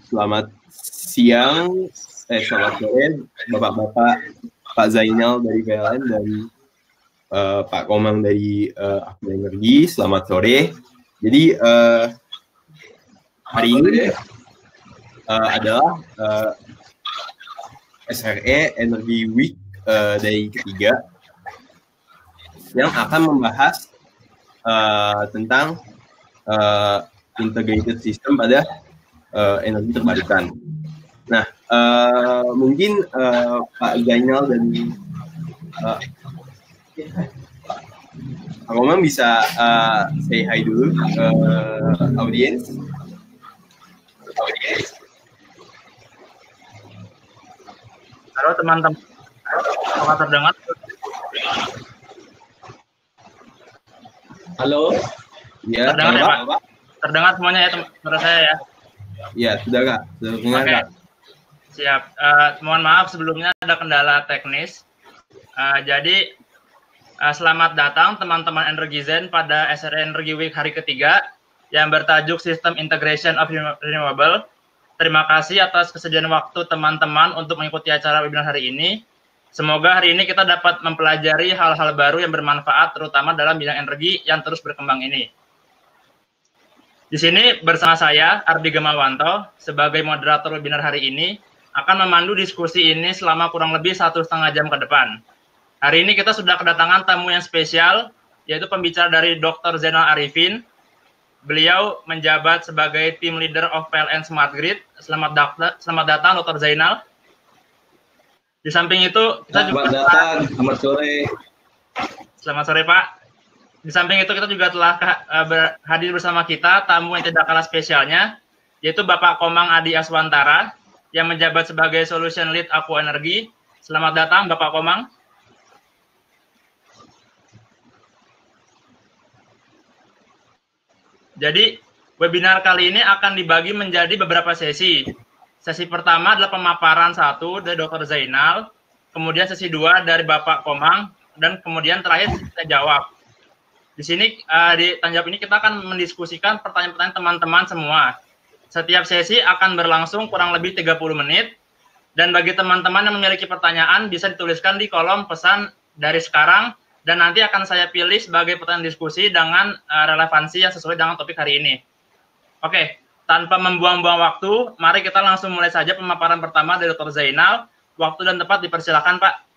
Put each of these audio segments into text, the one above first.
Selamat siang, selamat sore, Bapak-Bapak, Pak Zainal dari PLN dan Pak Komang dari Aku Energi. Selamat sore. Jadi hari ini adalah SRE Energy Week dari ketiga yang akan membahas tentang integrated system pada energi terbarukan. Nah, mungkin Pak Zainal dan Pak Komang bisa say hi dulu ke audiens. Halo teman-teman, apakah terdengar? Halo. Ya, terdengar ya Pak? Terdengar semuanya ya menurut saya ya? Ya, sudah Kak. Sudah dengar Oke. Kak. Siap. Mohon maaf sebelumnya ada kendala teknis. Jadi selamat datang teman-teman Energizen pada SRE Energy Week hari ketiga yang bertajuk System Integration of Renewable. Terima kasih atas kesediaan waktu teman-teman untuk mengikuti acara webinar hari ini. Semoga hari ini kita dapat mempelajari hal-hal baru yang bermanfaat terutama dalam bidang energi yang terus berkembang ini. Di sini bersama saya Ardi Gemawanto sebagai moderator webinar hari ini akan memandu diskusi ini selama kurang lebih 1,5 jam ke depan. Hari ini kita sudah kedatangan tamu yang spesial, yaitu pembicara dari Dr. Zainal Arifin. Beliau menjabat sebagai Team Leader of PLN Smart Grid. Selamat datang Dr. Zainal. Di samping itu kita juga selamat sore. Selamat sore Pak. Di samping itu kita juga telah hadir bersama kita tamu yang tidak kalah spesialnya, yaitu Bapak Komang Adi Aswantara yang menjabat sebagai Solution Lead Aku Energi. Selamat datang Bapak Komang. Jadi webinar kali ini akan dibagi menjadi beberapa sesi. Sesi pertama adalah pemaparan 1 dari Dr. Zainal, kemudian sesi 2 dari Bapak Komang, dan kemudian terakhir kita jawab. Di sini di tanya jawab ini kita akan mendiskusikan pertanyaan-pertanyaan teman-teman semua. Setiap sesi akan berlangsung kurang lebih 30 menit, dan bagi teman-teman yang memiliki pertanyaan bisa dituliskan di kolom pesan dari sekarang, dan nanti akan saya pilih sebagai pertanyaan diskusi dengan relevansi yang sesuai dengan topik hari ini. Oke, tanpa membuang-buang waktu, mari kita langsung mulai saja pemaparan pertama dari Dr. Zainal. Waktu dan tempat dipersilakan, Pak.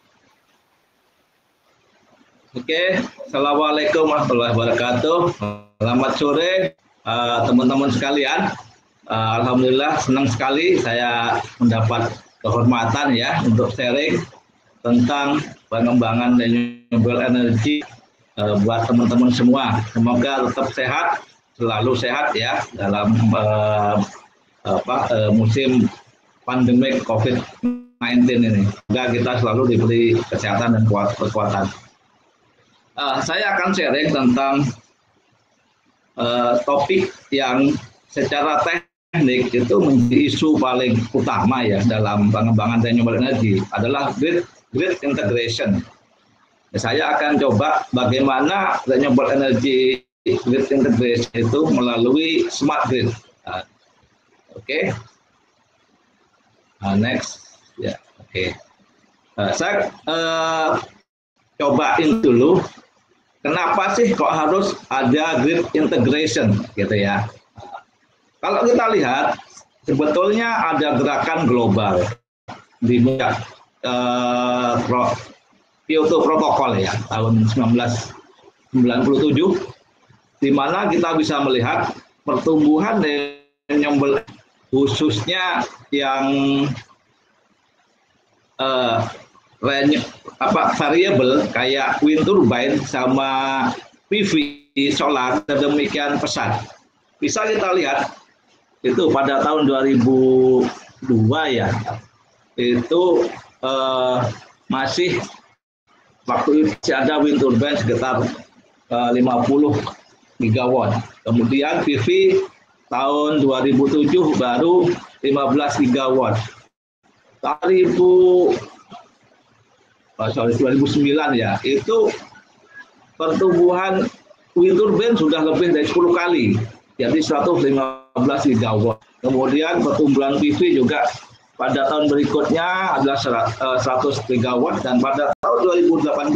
Oke, Assalamualaikum warahmatullahi wabarakatuh. Selamat sore teman-teman sekalian. Alhamdulillah senang sekali saya mendapat kehormatan ya untuk sharing tentang pengembangan renewable energy buat teman-teman semua. Semoga tetap sehat, selalu sehat ya dalam musim pandemi COVID-19 ini. Semoga kita selalu diberi kesehatan dan kekuatan. Saya akan sharing tentang topik yang secara teknik itu menjadi isu paling utama ya dalam pengembangan renewable energy adalah grid integration. Saya akan coba bagaimana renewable energy grid integration itu melalui smart grid. Oke. Next. Ya, oke. Saya cobain dulu kenapa sih kok harus ada grid integration gitu ya. Kalau kita lihat sebetulnya ada gerakan global di Kyoto Protocol ya tahun 1997, di mana kita bisa melihat pertumbuhan renewable khususnya yang variabel kayak wind turbine sama PV solar sedemikian pesat. Bisa kita lihat itu pada tahun 2002 ya, itu masih waktu itu ada wind turbine sekitar 50 gigawatt. Kemudian PV tahun 2007 baru 15 gigawatt. 2009 ya, itu pertumbuhan wind turbine sudah lebih dari 10 kali, jadi 115 gigawatt. Kemudian pertumbuhan PV juga pada tahun berikutnya adalah 100 gigawatt, dan pada tahun 2018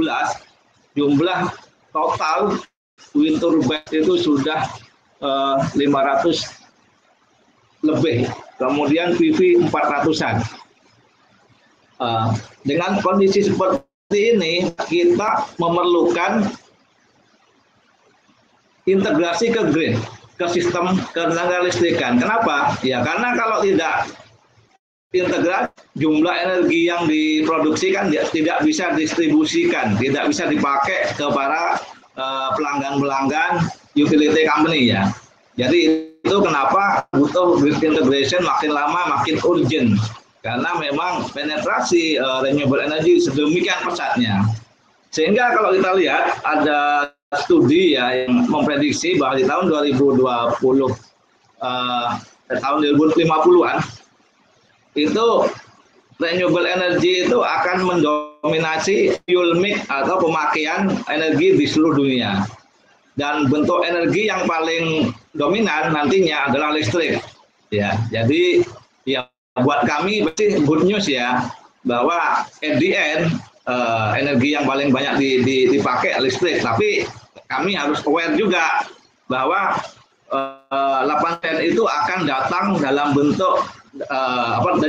jumlah total wind turbine itu sudah 500 lebih. Kemudian PV 400-an. Dengan kondisi seperti ini, kita memerlukan integrasi ke grid, ke sistem ketenaga listrikan. Kenapa? Ya karena kalau tidak integrasi, jumlah energi yang diproduksi kan tidak bisa distribusikan, tidak bisa dipakai ke para pelanggan-pelanggan utility company ya. Jadi itu kenapa butuh grid integration makin lama makin urgent, karena memang penetrasi renewable energy sedemikian pesatnya. Sehingga kalau kita lihat ada studi ya yang memprediksi bahwa di tahun 2020 tahun 2050-an itu renewable energy itu akan mendominasi fuel mix atau pemakaian energi di seluruh dunia. Dan bentuk energi yang paling dominan nantinya adalah listrik. Ya, jadi ya buat kami berarti good news ya, bahwa at the end energi yang paling banyak dipakai listrik. Tapi kami harus aware juga bahwa 8% itu akan datang dalam bentuk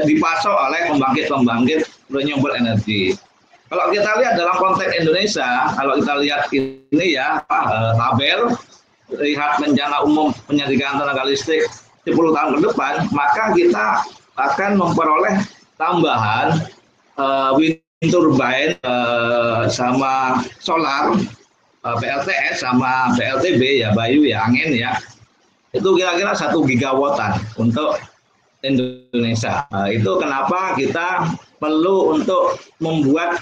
dipasok oleh pembangkit-pembangkit renewable energy. Kalau kita lihat dalam konteks Indonesia, kalau kita lihat ini ya tabel, lihat rencana umum penyediaan tenaga listrik 10 tahun ke depan, maka kita akan memperoleh tambahan wind turbine sama solar, PLTS sama PLTB ya, Bayu ya, angin ya, itu kira-kira 1 gigawattan untuk Indonesia. Itu kenapa kita perlu untuk membuat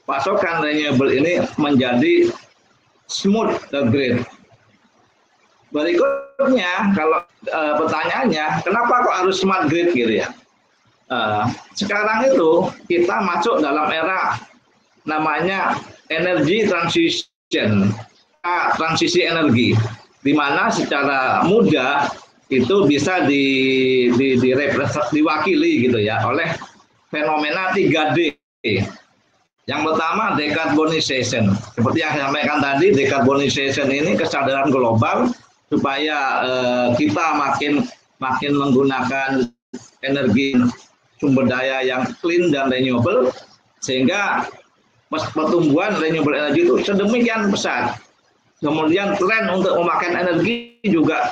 pasokan renewable ini menjadi smooth grid. Berikutnya, kalau pertanyaannya, kenapa kok harus smart grid gitu ya? Sekarang itu kita masuk dalam era namanya energy transition, transisi energi, di mana secara mudah itu bisa diwakili gitu ya oleh fenomena 3D. Yang pertama decarbonization. Seperti yang saya sampaikan tadi, decarbonization ini kesadaran global supaya kita makin menggunakan energi sumber daya yang clean dan renewable, sehingga pertumbuhan renewable energy itu sedemikian pesat. Kemudian tren untuk memakai energi juga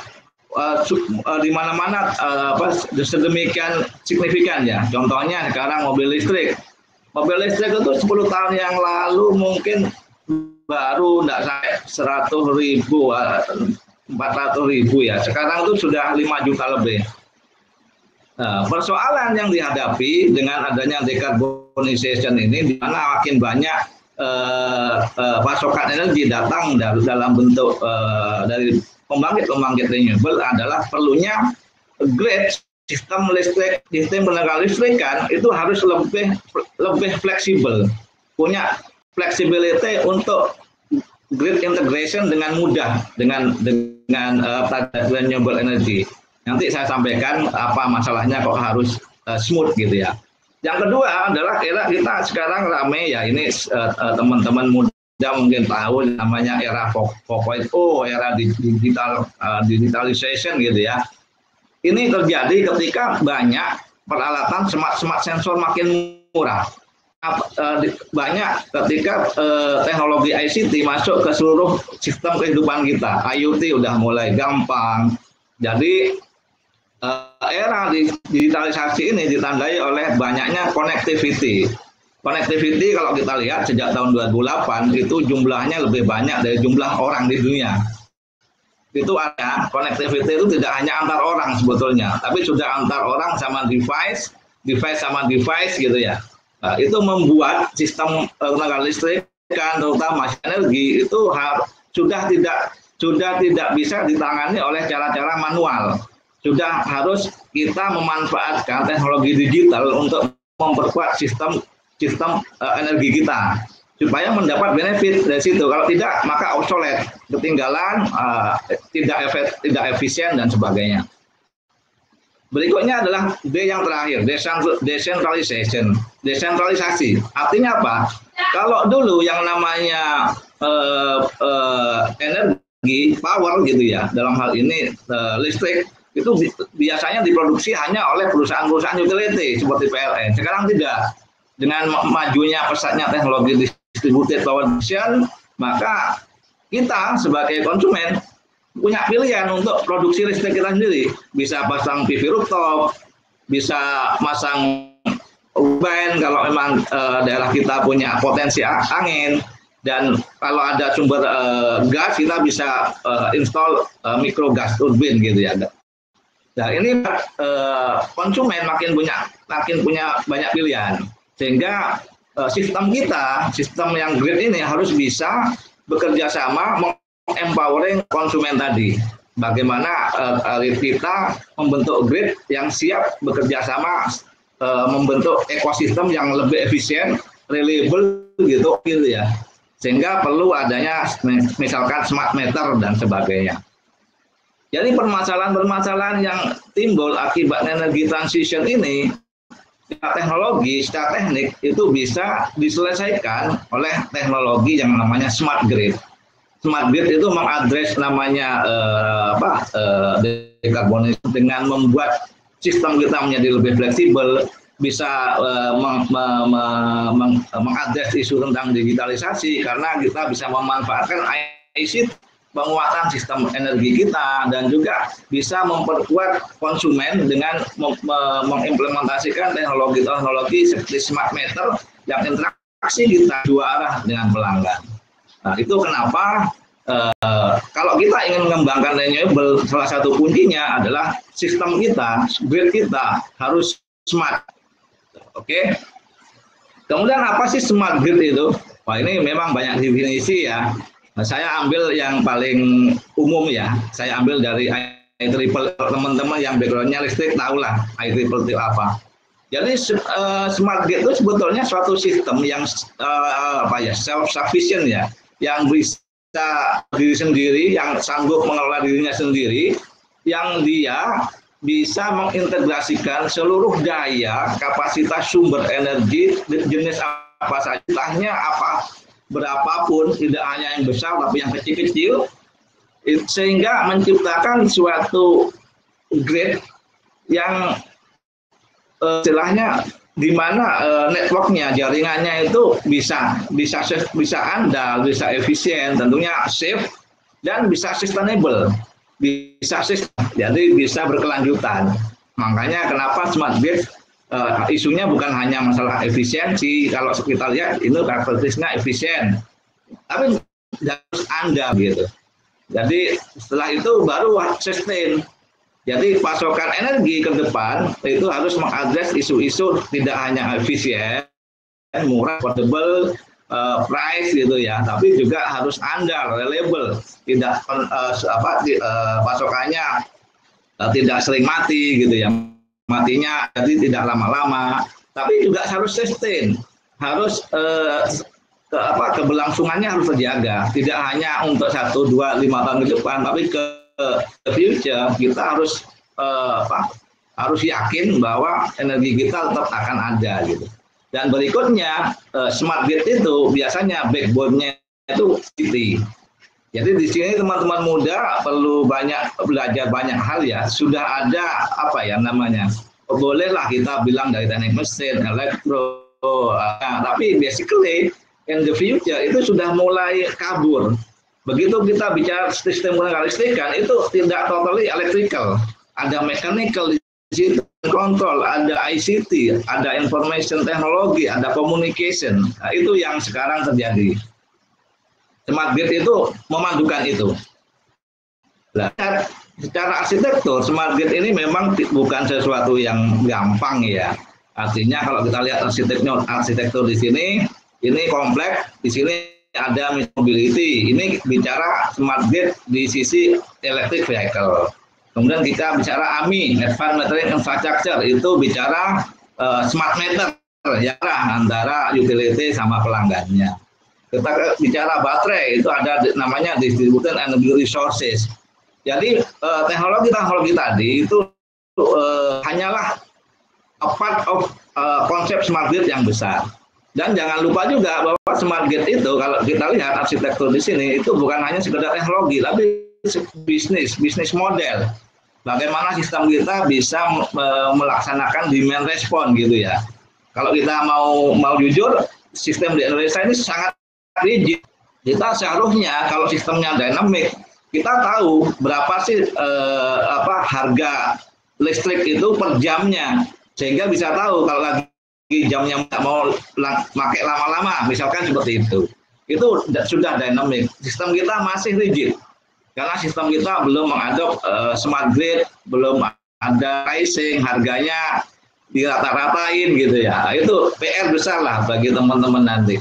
di mana-mana sedemikian signifikan ya. Contohnya sekarang mobil listrik. Mobil listrik itu 10 tahun yang lalu mungkin baru tidak sampai 400.000 ya. Sekarang itu sudah 5 juta lebih. Persoalan yang dihadapi dengan adanya decarbonization ini, di mana makin banyak pasokan energi datang dalam bentuk dari pembangkit renewable, adalah perlunya grid, sistem listrik, sistem tenaga listrikan itu harus lebih fleksibel, punya flexibility untuk grid integration dengan mudah dengan renewable energy. Nanti saya sampaikan apa masalahnya kok harus smooth gitu ya. Yang kedua adalah kita sekarang rame ya, ini teman-teman muda mungkin tahu namanya era 4.0, era digitalization gitu ya. Ini terjadi ketika banyak peralatan smart sensor makin murah. banyak ketika teknologi ICT masuk ke seluruh sistem kehidupan kita. IoT udah mulai gampang. Jadi era digitalisasi ini ditandai oleh banyaknya connectivity. Connectivity kalau kita lihat sejak tahun 2008 itu jumlahnya lebih banyak dari jumlah orang di dunia. Itu ada connectivity itu tidak hanya antar orang sebetulnya, tapi sudah antar orang sama device sama device gitu ya. Nah, itu membuat sistem tenaga listrik terutama energi itu sudah tidak bisa ditangani oleh cara-cara manual. Sudah harus kita memanfaatkan teknologi digital untuk memperkuat sistem energi kita supaya mendapat benefit dari situ. Kalau tidak maka obsolete, ketinggalan, tidak efisien dan sebagainya. Berikutnya adalah D yang terakhir, decentralization. Desentralisasi. Artinya apa? Kalau dulu yang namanya energi, power gitu ya, dalam hal ini listrik, itu biasanya diproduksi hanya oleh perusahaan-perusahaan utility seperti PLN. Sekarang tidak. Dengan majunya pesatnya teknologi distributed power generation, maka kita sebagai konsumen punya pilihan untuk produksi listrik kita sendiri. Bisa pasang PV rooftop, bisa masang turbine kalau memang daerah kita punya potensi angin, dan kalau ada sumber gas kita bisa install micro gas turbine gitu ya. Nah ini konsumen makin punya banyak pilihan, sehingga sistem yang grid ini harus bisa bekerja sama empowering konsumen tadi. Bagaimana kita membentuk grid yang siap bekerja sama, membentuk ekosistem yang lebih efisien, reliable gitu ya. Sehingga perlu adanya misalkan smart meter dan sebagainya. Jadi permasalahan-permasalahan yang timbul akibat energi transition ini, secara teknologi, secara teknik itu bisa diselesaikan oleh teknologi yang namanya smart grid. Smart grid itu mengadres namanya dekarbonisasi dengan membuat sistem kita menjadi lebih fleksibel, bisa mengadres isu tentang digitalisasi karena kita bisa memanfaatkan ICT, penguatan sistem energi kita, dan juga bisa memperkuat konsumen dengan mengimplementasikan teknologi seperti smart meter yang interaksi kita dua arah dengan pelanggan. Nah, itu kenapa kalau kita ingin mengembangkan renewable, salah satu kuncinya adalah sistem kita, grid kita harus smart. Oke. Kemudian apa sih smart grid itu? Wah, ini memang banyak definisi ya. Nah, saya ambil yang paling umum ya. Saya ambil dari IEEE, teman-teman yang backgroundnya listrik tahulah IEEE apa. Jadi smart grid itu sebetulnya suatu sistem yang self sufficient ya, yang bisa diri sendiri, yang sanggup mengelola dirinya sendiri, yang dia bisa mengintegrasikan seluruh daya kapasitas sumber energi jenis apa saja, berapapun, tidak hanya yang besar tapi yang kecil-kecil, sehingga menciptakan suatu grid yang istilahnya di mana networknya, jaringannya itu bisa andal, bisa efisien, tentunya safe, dan bisa sustainable, jadi bisa berkelanjutan. Makanya kenapa smart grid isunya bukan hanya masalah efisiensi. Kalau kita lihat itu karakteristiknya efisien, tapi harus andal gitu. Jadi setelah itu baru sustain. Jadi pasokan energi ke depan itu harus mengadres isu-isu tidak hanya efisien, murah, affordable, price gitu ya, tapi juga harus andal, reliable, tidak pasokannya tidak sering mati gitu ya, matinya jadi tidak lama-lama, tapi juga harus sustain, harus keberlangsungannya harus terjaga, tidak hanya untuk 1, 2, 5 tahun ke depan, tapi ke future kita harus yakin bahwa energi kita tetap akan ada gitu. Dan berikutnya smart grid itu biasanya backbone-nya itu city. Jadi di sini teman-teman muda perlu belajar banyak hal ya. Sudah ada bolehlah kita bilang dari teknik mesin, elektro, Nah, tapi basically in the future itu sudah mulai kabur. Begitu kita bicara sistem kelistrikan itu tidak totally electrical, ada mechanical di situ, kontrol, ada ICT, ada information teknologi, ada communication. Nah, itu yang sekarang terjadi. Smart grid itu memadukan itu. Nah, secara arsitektur, smart grid ini memang bukan sesuatu yang gampang ya. Artinya kalau kita lihat arsitektur di sini, ini kompleks, di sini ada mobility. Ini bicara smart grid di sisi electric vehicle. Kemudian kita bicara AMI, Advanced Metering Infrastructure, itu bicara smart meter, ya antara utility sama pelanggannya. Kita bicara baterai, itu ada namanya distributed energy resources. Jadi teknologi-teknologi tadi itu hanyalah a part of konsep smart grid yang besar. Dan jangan lupa juga bahwa smart grid itu kalau kita lihat arsitektur di sini itu bukan hanya sekedar teknologi, tapi bisnis model. Bagaimana sistem kita bisa melaksanakan demand response gitu ya. Kalau kita mau jujur, sistem di Indonesia ini sangat rigid. Kita seharusnya kalau sistemnya dynamic, kita tahu berapa sih harga listrik itu per jamnya, sehingga bisa tahu kalau lagi jamnya nggak mau pakai lama-lama, misalkan seperti itu sudah dynamic. Sistem kita masih rigid karena sistem kita belum mengadop smart grid, belum ada pricing, harganya dirata-ratain gitu ya. Itu PR besar lah bagi teman-teman nanti.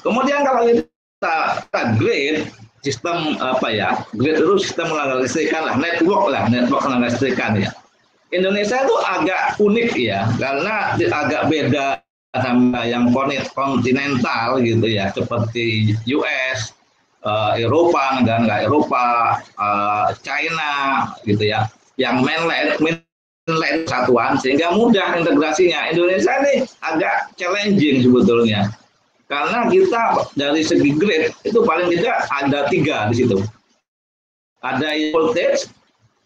Kemudian kalau kita grid, sistem grid itu sistem listrikan lah, network listrikan ya. Indonesia itu agak unik ya, karena agak beda sama yang kontinental gitu ya, seperti US, Eropa, negara Eropa, China gitu ya, yang mainland satuan sehingga mudah integrasinya. Indonesia ini agak challenging sebetulnya, karena kita dari segi grid itu paling tidak ada 3 di situ. Ada voltage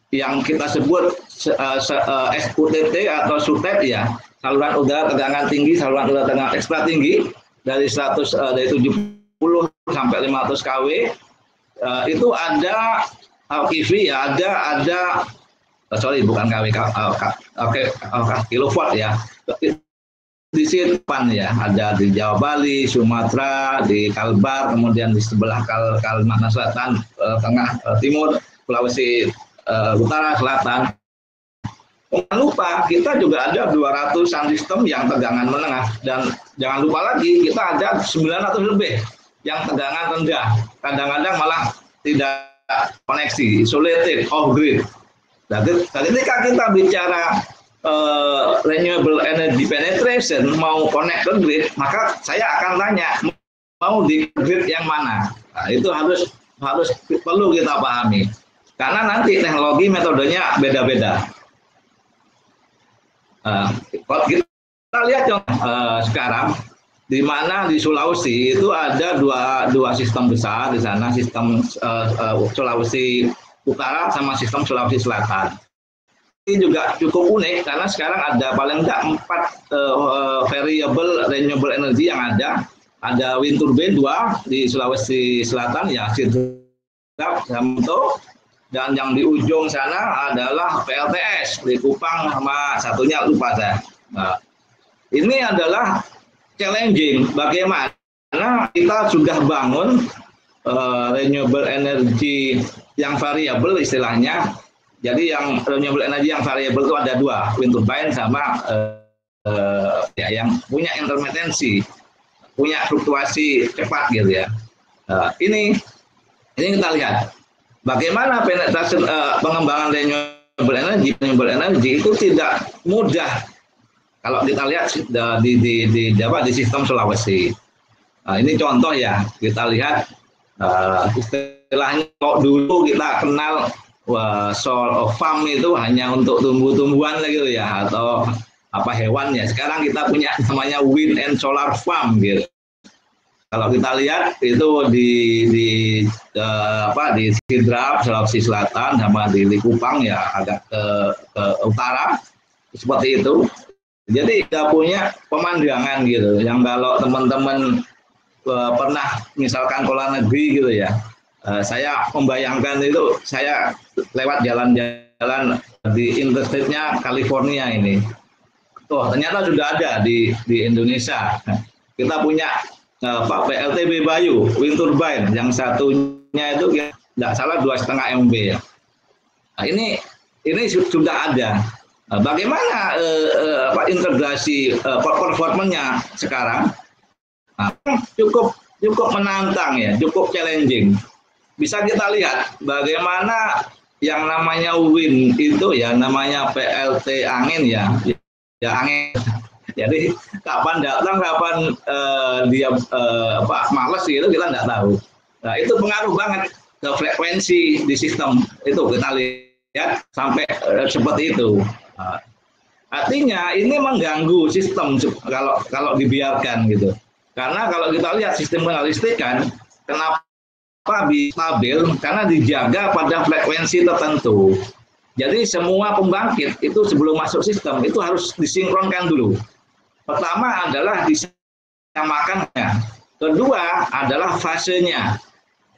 yang kita sebut SUTT atau SUTET ya, saluran udara tegangan tinggi, saluran udara tegangan ekstra tinggi dari 70 sampai 500 kW. Itu ada kV ya, ada bukan kW, kilowatt ya. Di Sirpan ya, ada di Jawa Bali, Sumatera, di Kalbar, kemudian di sebelah Kalimantan Selatan, Tengah, Timur, Sulawesi Utara, Selatan. Jangan lupa kita juga ada 200-an sistem yang tegangan menengah, dan jangan lupa lagi kita ada 900 lebih yang tegangan rendah. Kadang-kadang malah tidak koneksi, isolated, off grid. Dan ketika kita bicara renewable energy penetration mau connect ke grid, maka saya akan tanya mau di grid yang mana. Nah, itu harus perlu kita pahami. Karena nanti teknologi metodenya beda-beda. Kalau kita lihat sekarang, di mana di Sulawesi itu ada dua sistem besar di sana, sistem Sulawesi Utara sama sistem Sulawesi Selatan. Ini juga cukup unik karena sekarang ada paling tidak 4 variable renewable energy yang ada. Ada wind turbine 2 di Sulawesi Selatan ya, Sidrap, Samto. Dan yang di ujung sana adalah PLTS di Kupang, sama satunya lupa saya. Nah, ini adalah challenging. Bagaimana kita sudah bangun renewable energy yang variabel istilahnya. Jadi yang renewable energy yang variabel itu ada 2, wind turbine sama yang punya intermitensi, punya fluktuasi cepat gitu ya. Ini kita lihat. Bagaimana penetrasi pengembangan renewable energy itu tidak mudah kalau kita lihat di sistem Sulawesi. Nah, ini contoh ya, kita lihat istilahnya kok dulu kita kenal solar farm itu hanya untuk tumbuh-tumbuhan gitu ya, atau hewan ya. Sekarang kita punya namanya wind and solar farm gitu. Kalau kita lihat itu di Sidrap, Sulawesi Selatan, sama di Likupang ya agak ke utara, seperti itu. Jadi kita punya pemandangan gitu, yang kalau teman-teman pernah misalkan ke luar negeri gitu ya, saya membayangkan itu saya lewat jalan-jalan di interstate-nya California ini. Tuh ternyata sudah ada di Indonesia. Kita punya PLTB Bayu, wind turbine, yang satunya itu tidak salah 2,5 MW ya. Nah, ini sudah ada. Bagaimana integrasi performanya sekarang? Nah, cukup menantang ya, cukup challenging. Bisa kita lihat bagaimana yang namanya wind itu ya, namanya PLT angin ya angin. Jadi kapan datang, kapan dia males gitu kita nggak tahu. Nah, itu pengaruh banget ke frekuensi di sistem itu, kita lihat sampai seperti itu. Artinya ini mengganggu sistem kalau dibiarkan gitu. Karena kalau kita lihat sistem kelistrikan, kenapa bisa stabil? Karena dijaga pada frekuensi tertentu. Jadi semua pembangkit itu sebelum masuk sistem itu harus disinkronkan dulu. Pertama adalah disamakannya. Kedua adalah fasenya.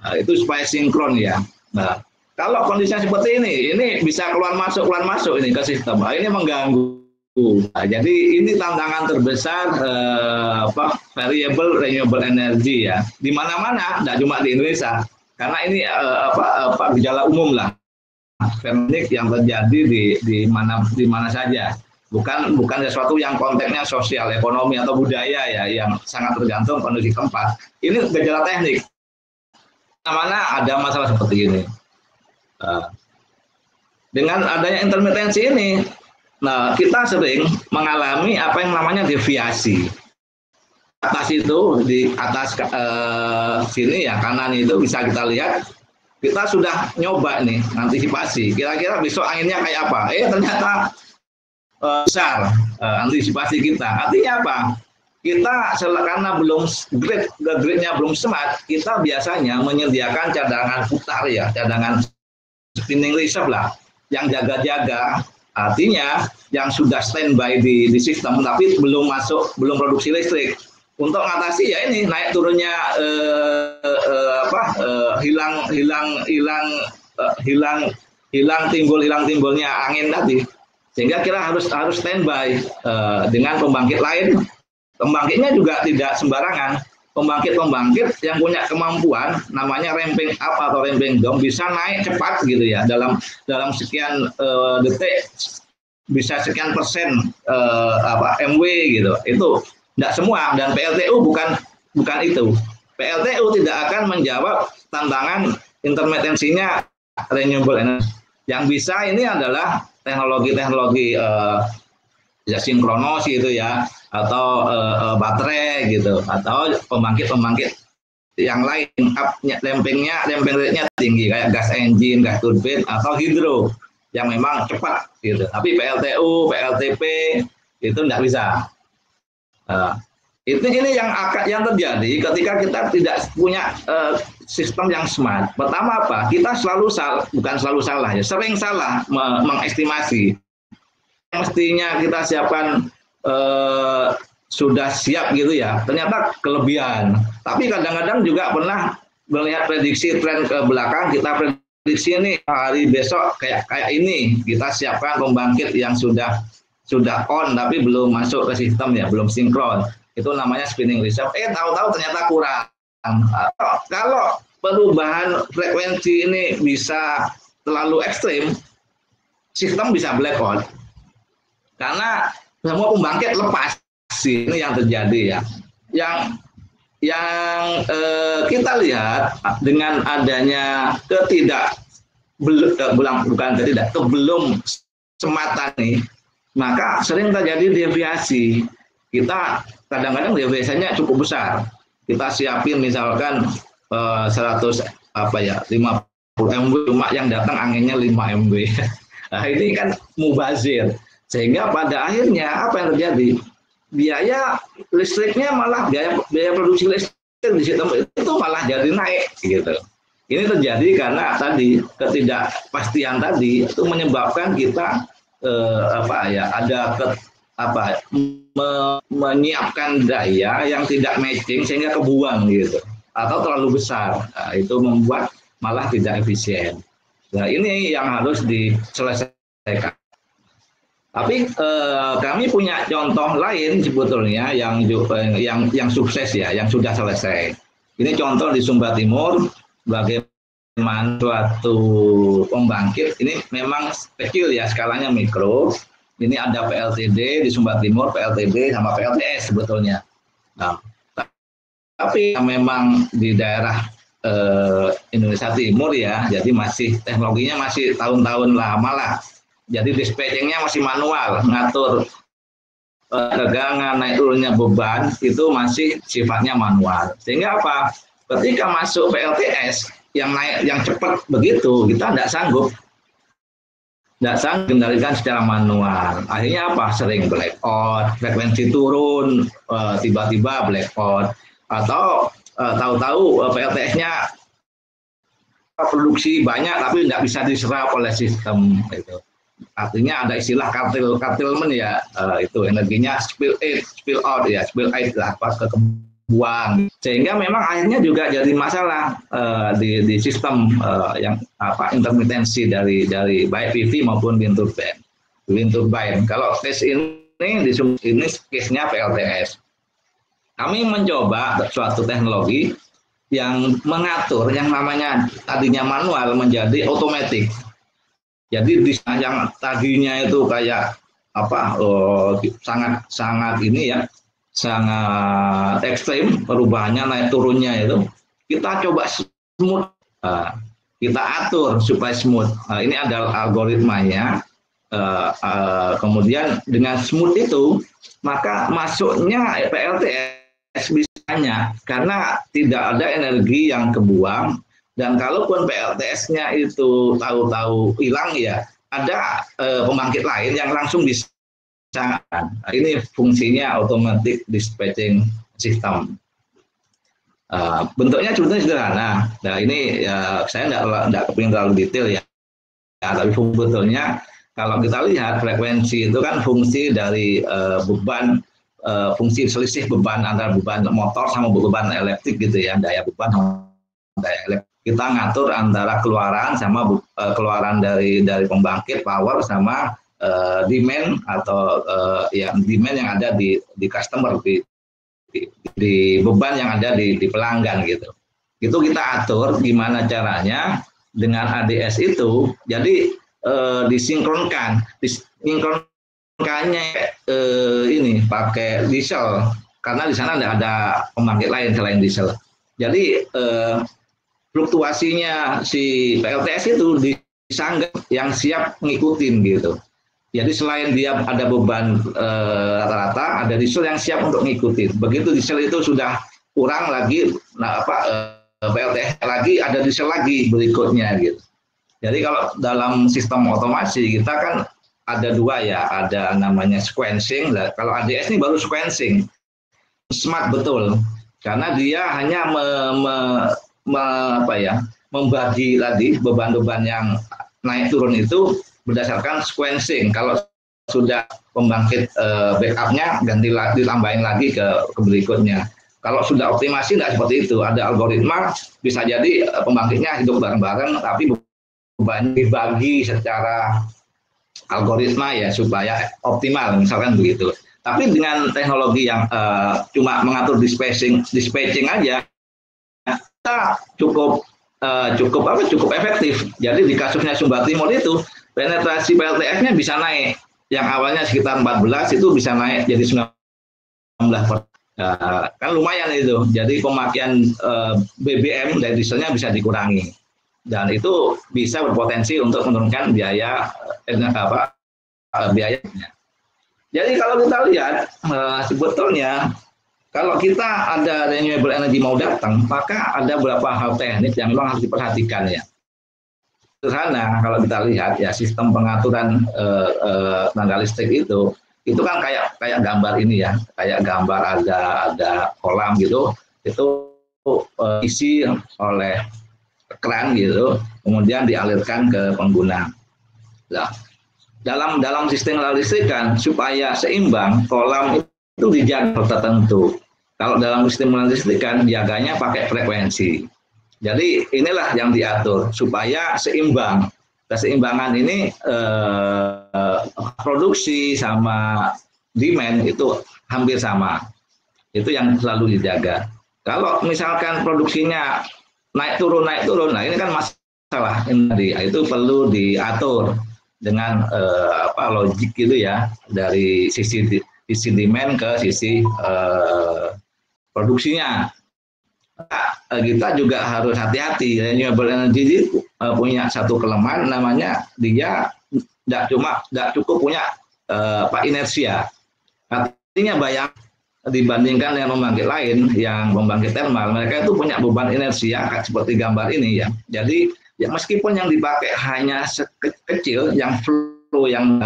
Nah, itu supaya sinkron ya. Nah, kalau kondisinya seperti ini bisa keluar masuk ini ke sistem. Nah, ini mengganggu. Nah, jadi ini tantangan terbesar variable renewable energy ya. Di mana-mana, tidak cuma di Indonesia. Karena ini gejala umum lah. Fenomenik yang terjadi di mana saja. Bukan sesuatu yang konteksnya sosial, ekonomi atau budaya ya, yang sangat tergantung kondisi tempat. Ini gejala teknik. Mana ada masalah seperti ini. Dengan adanya intermitensi ini, nah kita sering mengalami apa yang namanya deviasi. Atas itu, di atas sini ya, kanan itu bisa kita lihat, kita sudah nyoba nih, antisipasi. Kira-kira besok anginnya kayak apa? Ternyata besar antisipasi kita. Artinya apa? Kita karena belum gridnya belum smart, kita biasanya menyediakan cadangan putar ya, cadangan spinning reserve lah, yang jaga-jaga. Artinya yang sudah standby di sistem tapi belum produksi listrik. Untuk mengatasi ya ini naik turunnya hilang timbulnya angin tadi. Sehingga kita harus standby dengan pembangkit lain. Pembangkitnya juga tidak sembarangan. Pembangkit yang punya kemampuan namanya ramping up atau ramping down, bisa naik cepat gitu ya, dalam sekian detik bisa sekian persen MW gitu. Itu tidak semua, dan PLTU bukan itu. PLTU tidak akan menjawab tantangan intermitensinya renewable energy. Yang bisa ini adalah teknologi ya sinkronos gitu ya, atau baterai gitu, atau pembangkit yang lain lempeng rate-nya tinggi kayak gas engine, gas turbin, atau hidro yang memang cepat gitu. Tapi PLTU, PLTP itu tidak bisa. Ini yang terjadi ketika kita tidak punya sistem yang smart. Pertama apa? Kita sering salah mengestimasi. Mestinya kita siapkan sudah siap gitu ya, ternyata kelebihan. Tapi kadang-kadang juga pernah melihat prediksi tren ke belakang, kita prediksi ini hari besok kayak ini, kita siapkan pembangkit yang sudah on tapi belum masuk ke sistem ya, belum sinkron. Itu namanya spinning reserve. Tahu-tahu ternyata kurang. Kalau perubahan frekuensi ini bisa terlalu ekstrim, sistem bisa blackout. Karena semua pembangkit lepas. Ini yang terjadi ya. Yang kita lihat dengan adanya kebelum semata nih, maka sering terjadi deviasi. Kita kadang-kadang deviasinya cukup besar. Kita siapin misalkan 50 MW, cuma yang datang anginnya 5 MW. Nah, ini kan mubazir. Sehingga pada akhirnya apa yang terjadi? Biaya listriknya malah biaya produksi listrik di sistem itu malah jadi naik gitu. Ini terjadi karena tadi ketidakpastian tadi itu menyebabkan kita menyiapkan daya yang tidak matching sehingga kebuang gitu atau terlalu besar. Nah, itu membuat malah tidak efisien. Nah, ini yang harus diselesaikan. Tapi kami punya contoh lain sebetulnya yang sukses ya, yang sudah selesai. Ini contoh di Sumba Timur, bagaimana suatu pembangkit ini memang kecil ya, skalanya mikro. Ini ada PLTD di Sumba Timur, PLTD sama PLTS sebetulnya. Nah, tapi memang di daerah Indonesia Timur ya, jadi masih teknologinya masih tahun-tahun lama lah. Jadi dispatchingnya masih manual, ngatur tegangan naik turunnya beban itu masih sifatnya manual. Sehingga apa? Ketika masuk PLTS yang naik yang cepat begitu, kita tidak sanggup kendalikan secara manual. Akhirnya apa? Sering blackout, frekuensi turun, tiba-tiba blackout, atau tahu-tahu PLTS-nya produksi banyak tapi tidak bisa diserap oleh sistem itu. Artinya ada istilah curtailment ya, itu energinya spill out ya, spill out lah, ke kebuang. Sehingga memang akhirnya juga jadi masalah di sistem yang intermitensi dari baik PV maupun wind turbine. Kalau case ini case-nya PLTS. Kami mencoba suatu teknologi yang mengatur yang namanya tadinya manual menjadi otomatis. Jadi yang tadinya itu kayak sangat ini ya, sangat ekstrim perubahannya naik turunnya itu, kita coba smooth, kita atur supaya smooth. Ini ada algoritmanya. Kemudian dengan smooth itu maka masuknya PLTS bisanya karena tidak ada energi yang kebuang. Dan kalaupun PLTS-nya itu tahu-tahu hilang ya, ada pembangkit lain yang langsung bisa. Ini fungsinya automatic dispatching system. Bentuknya sebetulnya sederhana. Nah ini saya tidak kepingin terlalu detail ya. Tapi sebetulnya kalau kita lihat frekuensi itu kan fungsi dari beban, fungsi selisih beban antara beban motor sama beban elektrik gitu ya, daya beban sama daya elektrik. Kita ngatur antara keluaran sama keluaran dari pembangkit power sama demand atau demand yang ada di customer, di beban yang ada di pelanggan gitu. Itu kita atur gimana caranya dengan ADS itu. Jadi disinkronkannya ini pakai diesel karena di sana tidak ada pembangkit lain selain diesel. Jadi fluktuasinya si PLTS itu disanggah yang siap ngikutin gitu. Jadi selain dia ada beban rata-rata, ada diesel yang siap untuk ngikutin. Begitu diesel itu sudah kurang lagi, PLTS lagi, ada diesel lagi berikutnya gitu. Jadi kalau dalam sistem otomasi kita kan ada dua ya, ada namanya sequencing. Kalau ADS ini baru sequencing, smart betul, karena dia hanya membagi tadi beban-beban yang naik turun itu berdasarkan sequencing. Kalau sudah pembangkit backupnya ditambahin lagi ke berikutnya. Kalau sudah optimasi tidak seperti itu. Ada algoritma, bisa jadi pembangkitnya hidup bareng-bareng, tapi beban dibagi secara algoritma ya supaya optimal, misalkan begitu. Tapi dengan teknologi yang cuma mengatur dispatching aja, kita cukup efektif. Jadi di kasusnya Sumba Timur itu penetrasi PLTS-nya bisa naik. Yang awalnya sekitar 14 itu bisa naik jadi 19%. Kan lumayan itu. Jadi pemakaian BBM dan dieselnya bisa dikurangi. Dan itu bisa berpotensi untuk menurunkan biayanya. Jadi kalau kita lihat sebetulnya kalau kita ada renewable energy mau datang, maka ada beberapa hal teknis yang memang harus diperhatikan ya. Sederhana kalau kita lihat ya, sistem pengaturan tenaga listrik itu kan kayak gambar ini ya, kayak gambar ada kolam gitu, itu isi oleh keran gitu, kemudian dialirkan ke pengguna. Nah, dalam sistem listrikan supaya seimbang kolam itu dijaga tertentu. Kalau dalam sistem listrikan jaganya pakai frekuensi. Jadi inilah yang diatur supaya seimbang. Keseimbangan ini produksi sama demand itu hampir sama. Itu yang selalu dijaga. Kalau misalkan produksinya naik turun, nah ini kan masalah ini itu perlu diatur dengan logik gitu ya, dari sisi demand ke sisi produksinya. Kita juga harus hati-hati. Renewable energy punya satu kelemahan, namanya dia tidak cukup punya inersia. Artinya bayang dibandingkan dengan pembangkit lain yang pembangkit termal, mereka itu punya beban inersia seperti gambar ini ya. Jadi ya meskipun yang dipakai hanya kecil, yang flow yang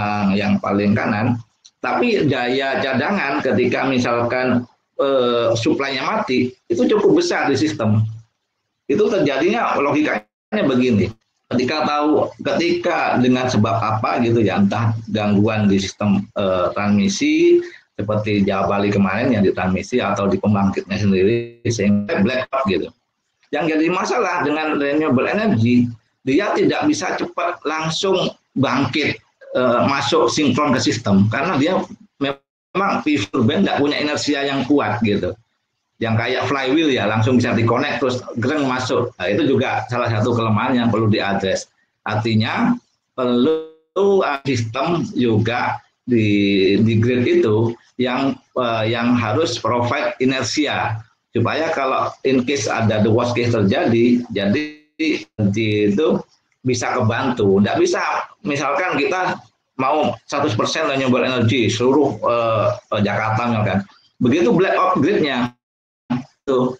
paling kanan, tapi daya cadangan ketika misalkan suplainya mati itu cukup besar di sistem. Itu terjadinya logikanya begini. Ketika dengan sebab apa gitu ya, entah gangguan di sistem transmisi seperti Jawa Bali kemarin yang di transmisi atau di pembangkitnya sendiri sehingga blackout gitu. Yang jadi masalah dengan renewable energy, dia tidak bisa cepat langsung bangkit masuk sinkron ke sistem karena dia memang PV turbine tidak punya inersia yang kuat gitu, yang kayak flywheel ya, langsung bisa dikonek terus gereng masuk. Nah, itu juga salah satu kelemahan yang perlu diadres. Artinya perlu sistem juga di grid itu yang harus provide inersia supaya kalau in case ada the worst case terjadi, jadi itu bisa kebantu. Tidak bisa misalkan kita mau 100% renewable energy seluruh Jakarta misalkan. Begitu blackout gridnya, tuh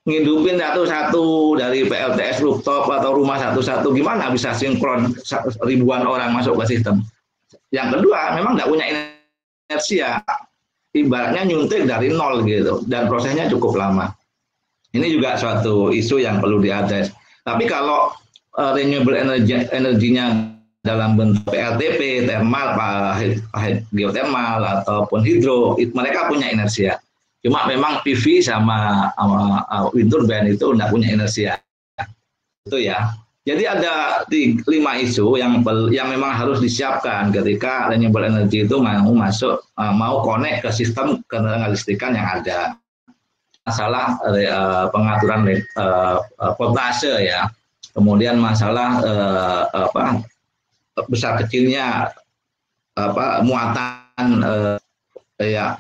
ngidupin satu-satu dari PLTS rooftop atau rumah satu-satu, gimana bisa sinkron ribuan orang masuk ke sistem. Yang kedua, memang tidak punya inersia, ibaratnya nyuntik dari nol gitu, dan prosesnya cukup lama. Ini juga suatu isu yang perlu diadres. Tapi kalau renewable energinya dalam bentuk PLTP, thermal, geothermal ataupun hidro, mereka punya inersia. Cuma memang PV sama wind turbine itu tidak punya inersia. Itu ya. Jadi ada 5 isu yang memang harus disiapkan ketika renewable energy itu mau connect ke sistem kelistrikan yang ada. Masalah pengaturan voltase ya. Kemudian masalah besar kecilnya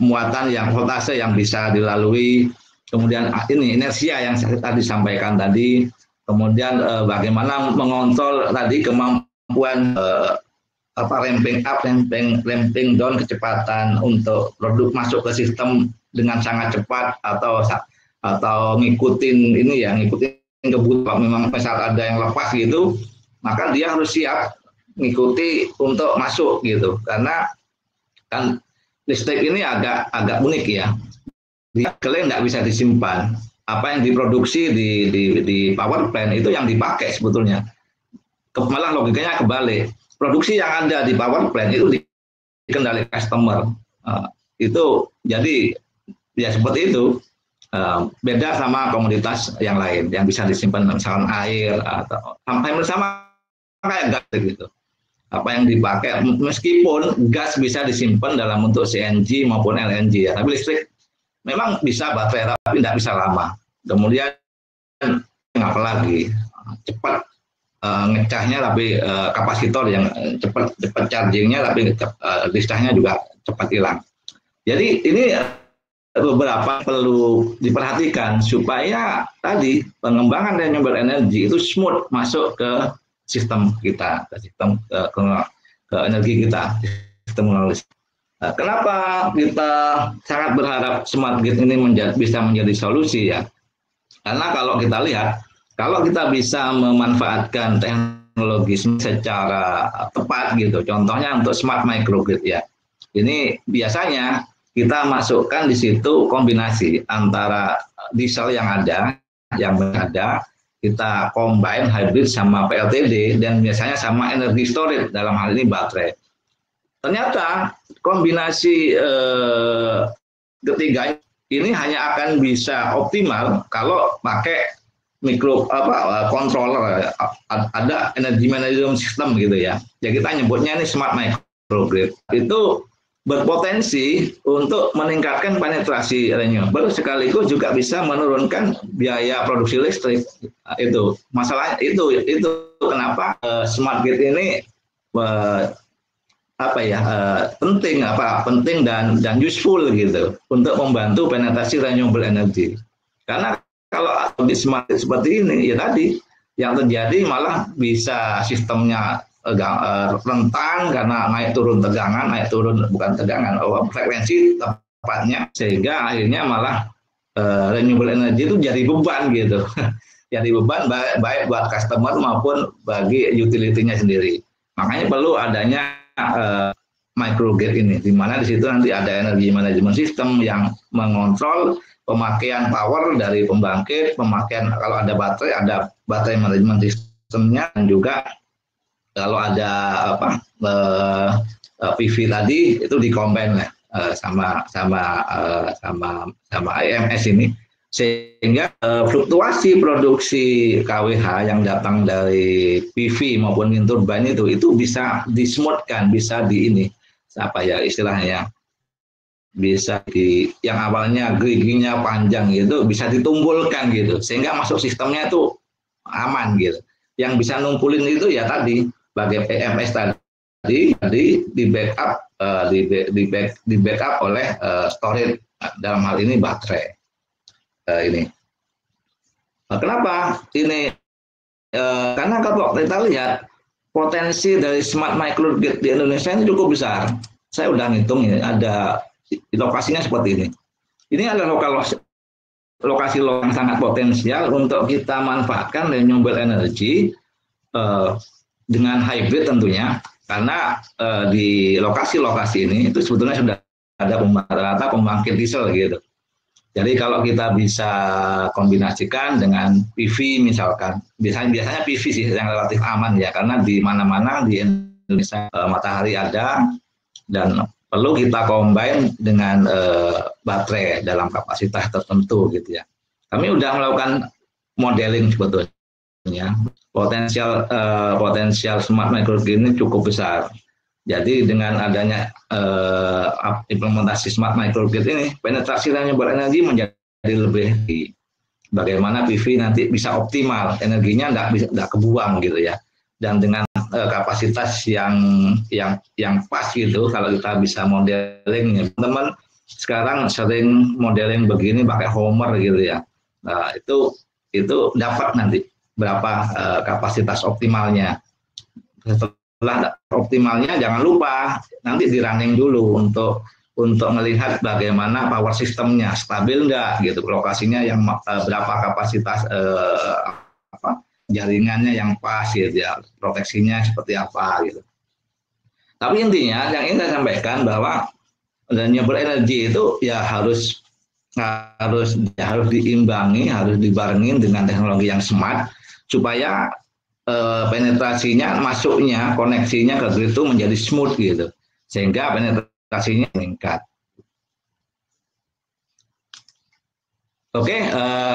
muatan yang voltase yang bisa dilalui, kemudian ini inersia yang tadi disampaikan tadi, kemudian bagaimana mengontrol tadi kemampuan ramping up, ramping down kecepatan untuk produk masuk ke sistem dengan sangat cepat atau ngikutin ini ya, ngikutin kebutuhan. Memang misal ada yang lepas gitu, maka dia harus siap mengikuti untuk masuk gitu, karena kan listrik ini agak unik ya, dia klaim tidak bisa disimpan. Apa yang diproduksi di power plant itu yang dipakai sebetulnya, malah logikanya kebalik. Produksi yang ada di power plant itu dikendalikan customer, itu jadi ya seperti itu. Beda sama komoditas yang lain yang bisa disimpan, misalkan air atau sampai bersama kayak gas gitu. Apa yang dipakai, meskipun gas bisa disimpan dalam bentuk CNG maupun LNG ya, tapi listrik memang bisa baterai tapi tidak bisa lama. Kemudian apalagi cepat ngecahnya, tapi kapasitor yang cepat chargingnya, tapi listriknya juga cepat hilang. Jadi ini beberapa perlu diperhatikan supaya tadi pengembangan renewable energy itu smooth masuk ke sistem kita, ke sistem ke energi kita, sistem listrik. Kenapa kita sangat berharap smart grid ini bisa menjadi solusi ya? Karena kalau kita lihat, kalau kita bisa memanfaatkan teknologi secara tepat gitu, contohnya untuk smart microgrid ya, ini biasanya kita masukkan di situ kombinasi antara diesel yang ada, kita combine hybrid sama PLTD, dan biasanya sama energi storage, dalam hal ini baterai. ternyata kombinasi ketiga ini hanya akan bisa optimal kalau pakai controller, ada energy management system gitu ya. Ya kita nyebutnya ini smart microgrid. Itu berpotensi untuk meningkatkan penetrasi renewable sekaligus juga bisa menurunkan biaya produksi listrik. Itu masalah itu kenapa smart grid ini penting dan useful gitu untuk membantu penetrasi renewable energy. Karena kalau di smart grid seperti ini ya tadi yang terjadi malah bisa sistemnya rentan karena naik turun frekuensi tepatnya, sehingga akhirnya malah renewable energy itu jadi beban gitu. Jadi beban baik buat customer maupun bagi utility-nya sendiri. Makanya perlu adanya microgrid ini, di mana di situ nanti ada energy management system yang mengontrol pemakaian power dari pembangkit, pemakaian kalau ada baterai management systemnya, dan juga kalau ada PV tadi itu dikombin sama EMS ini, sehingga fluktuasi produksi KWH yang datang dari PV maupun wind turbine itu bisa dismoothkan, bisa istilahnya bisa yang awalnya geriginya panjang gitu bisa ditumpulkan gitu, sehingga masuk sistemnya itu aman gitu. Yang bisa numpulin itu ya tadi sebagai PMS tadi di backup oleh storage, dalam hal ini baterai. Ini kenapa ini? Karena kalau kita lihat potensi dari smart microgrid di Indonesia ini cukup besar. Saya udah ngitung ini, ada lokasinya seperti ini. Ini adalah lokasi yang sangat potensial untuk kita manfaatkan renewable energy dengan hybrid tentunya, karena di lokasi-lokasi ini itu sebetulnya sudah ada rata-rata pembangkit diesel gitu. Jadi kalau kita bisa kombinasikan dengan PV misalkan, biasanya PV sih yang relatif aman ya, karena di mana-mana di Indonesia matahari ada, dan perlu kita combine dengan baterai dalam kapasitas tertentu gitu ya. Kami sudah melakukan modeling sebetulnya, potensial smart microgrid ini cukup besar. Jadi dengan adanya implementasi smart microgrid ini, penetrasi renewable energy menjadi lebih tinggi. Bagaimana PV nanti bisa optimal, energinya nggak kebuang gitu ya. Dan dengan kapasitas yang pas gitu, kalau kita bisa modeling, teman-teman sekarang sering modeling begini pakai Homer gitu ya. Nah, itu dapat nanti berapa kapasitas optimalnya. Setelah optimalnya jangan lupa nanti di running dulu untuk melihat bagaimana power sistemnya stabil enggak gitu, lokasinya yang berapa kapasitas jaringannya yang pas gitu ya, proteksinya seperti apa gitu. Tapi intinya yang ingin saya sampaikan bahwa renewable energy itu ya harus diimbangi, harus dibarengin dengan teknologi yang smart supaya penetrasinya, masuknya, koneksinya ke grid itu menjadi smooth gitu, sehingga penetrasinya meningkat. Oke,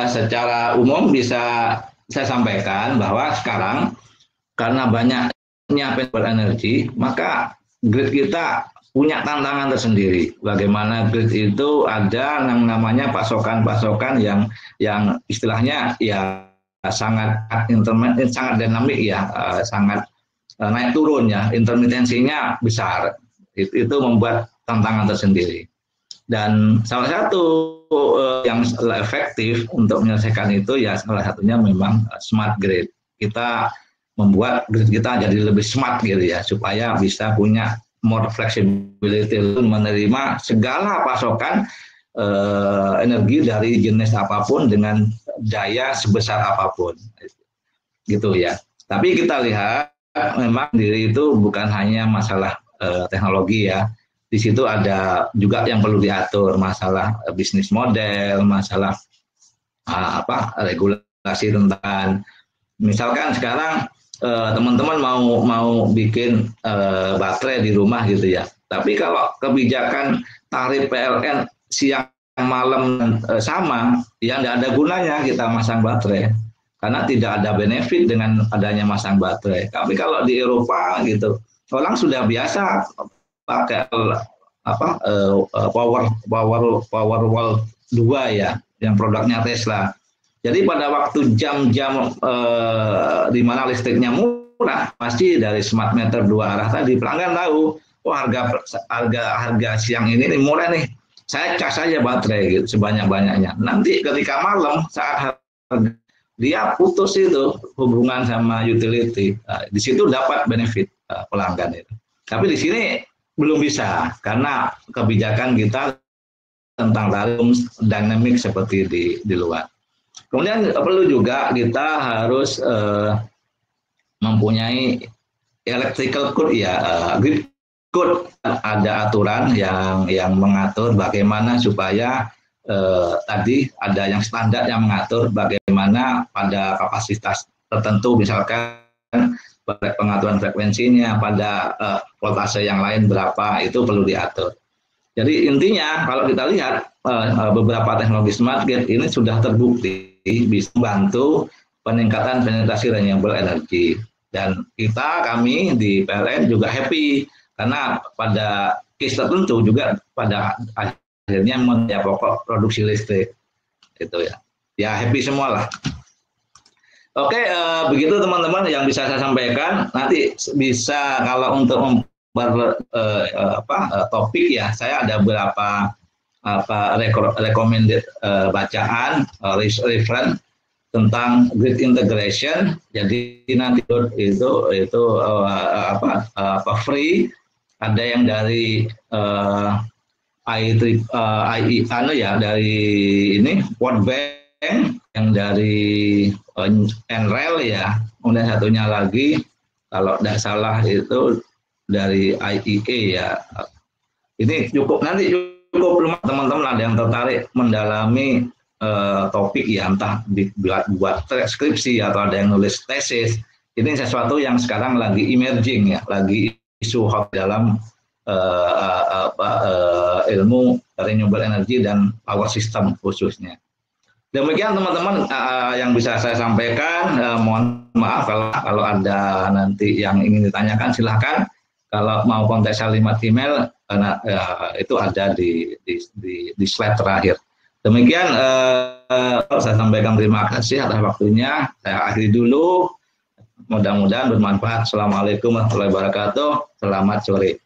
secara umum bisa saya sampaikan bahwa sekarang karena banyaknya renewable energy, maka grid kita punya tantangan tersendiri. Bagaimana grid itu ada yang namanya pasokan-pasokan yang istilahnya ya sangat dinamik ya, sangat naik turun ya, intermitensinya besar. Itu membuat tantangan tersendiri. Dan salah satu yang efektif untuk menyelesaikan itu ya salah satunya memang smart grid. Kita membuat grid kita jadi lebih smart gitu ya, supaya bisa punya more flexibility, menerima segala pasokan energi dari jenis apapun dengan daya sebesar apapun gitu ya. Tapi kita lihat memang diri itu bukan hanya masalah teknologi ya. Di situ ada juga yang perlu diatur, masalah bisnis model, masalah regulasi tentang, misalkan sekarang teman-teman mau bikin baterai di rumah gitu ya. Tapi kalau kebijakan tarif PLN siang malam sama, ya nggak ada gunanya kita masang baterai karena tidak ada benefit dengan adanya masang baterai. Tapi kalau di Eropa gitu, orang sudah biasa pakai power wall 2 ya, yang produknya Tesla. Jadi pada waktu jam-jam di mana listriknya murah, pasti dari smart meter 2 arah tadi pelanggan tahu, oh harga siang ini murah nih, saya cas aja baterai gitu sebanyak-banyaknya. Nanti ketika malam saat dia putus itu hubungan sama utility, di situ dapat benefit pelanggan itu. Tapi di sini belum bisa karena kebijakan kita tentang tarif dynamic seperti di luar. Kemudian perlu juga kita harus mempunyai electrical code ya, grid code, ada aturan yang mengatur bagaimana supaya tadi ada yang standar yang mengatur bagaimana pada kapasitas tertentu, misalkan pengaturan frekuensinya, pada voltase yang lain berapa, itu perlu diatur. Jadi intinya kalau kita lihat beberapa teknologi smart grid ini sudah terbukti bisa membantu peningkatan penetrasi renewable energy. Dan kami di PLN juga happy karena pada case tertentu juga pada akhirnya menjadi pokok produksi listrik itu ya. Ya happy semua lah. Oke, begitu teman-teman yang bisa saya sampaikan. Nanti bisa kalau untuk topik ya, saya ada beberapa recommended bacaan reference tentang grid integration. Jadi nanti itu free. Ada yang dari dari ini World Bank, yang dari NREL ya. Kemudian satunya lagi kalau tidak salah itu dari IEA ya. Ini cukup teman-teman ada yang tertarik mendalami topik ya, entah buat skripsi atau ada yang nulis tesis. Ini sesuatu yang sekarang lagi emerging ya, lagi isu hot dalam ilmu renewable energy dan power system khususnya. Demikian teman-teman yang bisa saya sampaikan. Mohon maaf kalau ada nanti yang ingin ditanyakan, silahkan. Kalau mau kontak saya lewat email, karena itu ada di slide terakhir. Demikian saya sampaikan, terima kasih atas waktunya. Saya akhiri dulu. Mudah-mudahan bermanfaat. Assalamualaikum warahmatullahi wabarakatuh. Selamat sore.